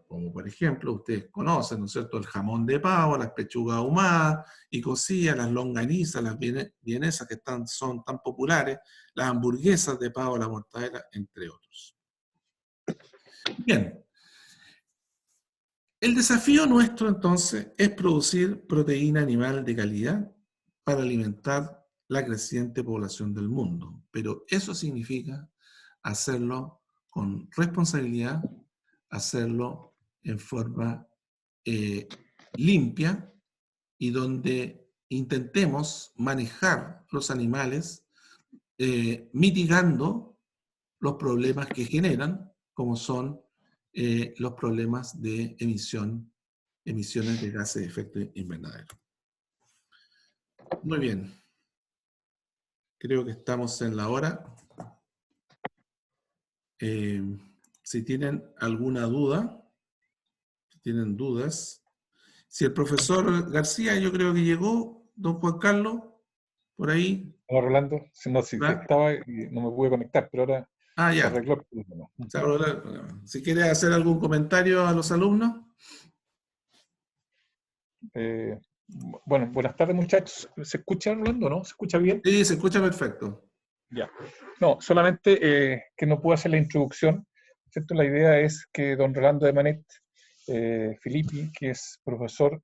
como por ejemplo, ustedes conocen, ¿no es cierto?, el jamón de pavo, las pechugas ahumadas y cocidas, las longanizas, las vienesas que son tan populares, las hamburguesas de pavo, la mortadela, entre otros. Bien. El desafío nuestro, entonces, es producir proteína animal de calidad para alimentar la creciente población del mundo. Pero eso significa hacerlo con responsabilidad, hacerlo en forma limpia y donde intentemos manejar los animales mitigando los problemas que generan, como son los problemas de emisiones de gases de efecto invernadero. Muy bien. Creo que estamos en la hora. Si tienen alguna duda, si tienen dudas. Si el profesor García, yo creo que llegó, don Juan Carlos, por ahí. Hola, Rolando. No, si ¿Va? estaba y no me pude conectar, pero ahora se ya. arregló el problema. Si quiere hacer algún comentario a los alumnos. Bueno, buenas tardes, muchachos. ¿Se escucha, Rolando, no? ¿Se escucha bien? Sí, se escucha perfecto. Ya. No, solamente que no puedo hacer la introducción, ¿cierto? La idea es que don Rolando de Manet Filippi, que es profesor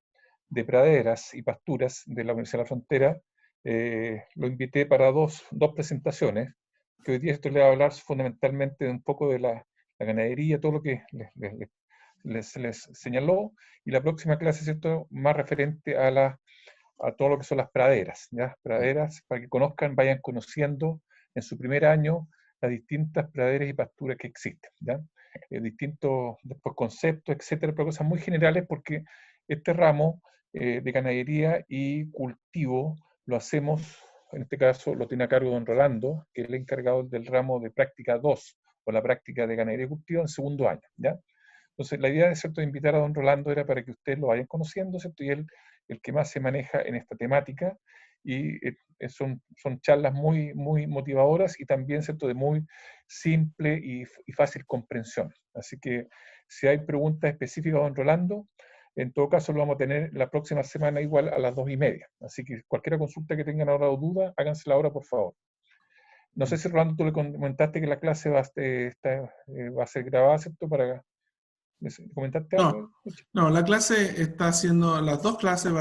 de praderas y pasturas de la Universidad de la Frontera, lo invité para dos presentaciones, que hoy día esto le va a hablar fundamentalmente de un poco de la ganadería, todo lo que les señaló, y la próxima clase, ¿cierto?, más referente a todo lo que son las praderas, ¿ya? Praderas, para que conozcan, vayan conociendo en su primer año las distintas praderas y pasturas que existen, ¿ya? Distintos después conceptos, etcétera, pero cosas muy generales, porque este ramo de ganadería y cultivo lo hacemos, en este caso lo tiene a cargo don Rolando, que es el encargado del ramo de práctica 2, o la práctica de ganadería y cultivo en segundo año, ¿ya? Entonces, la idea, ¿cierto?, de invitar a don Rolando era para que ustedes lo vayan conociendo, ¿cierto?, y él, el que más se maneja en esta temática, y son charlas muy, muy motivadoras y también, ¿cierto?, de muy simple y fácil comprensión. Así que, si hay preguntas específicas a don Rolando, en todo caso lo vamos a tener la próxima semana igual a las 2:30. Así que cualquier consulta que tengan ahora o duda, hágansela ahora, por favor. No sé si, Rolando, tú le comentaste que la clase va a ser grabada, ¿cierto?, para... ¿Comentaste algo? No, la clase está haciendo, las dos clases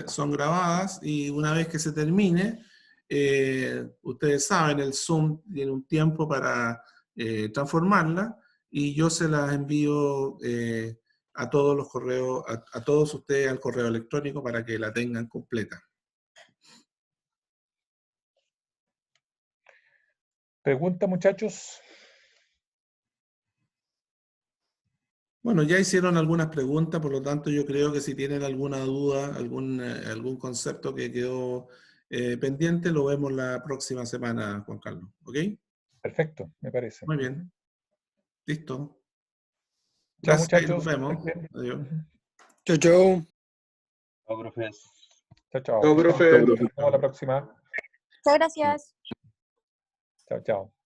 son grabadas y una vez que se termine, ustedes saben, el Zoom tiene un tiempo para transformarla y yo se las envío a todos los correos, a todos ustedes al correo electrónico para que la tengan completa. ¿Pregunta, muchachos? Bueno, ya hicieron algunas preguntas, por lo tanto yo creo que si tienen alguna duda, algún concepto que quedó pendiente, lo vemos la próxima semana, Juan Carlos. ¿Ok? Perfecto, me parece. Muy bien. Listo. Chao, Gracias y nos muchachos. vemos. Adiós. Chau, chau. Chao, profes. Chao, chao. Chau, profe. Nos vemos la próxima. Muchas gracias. Chao, chao.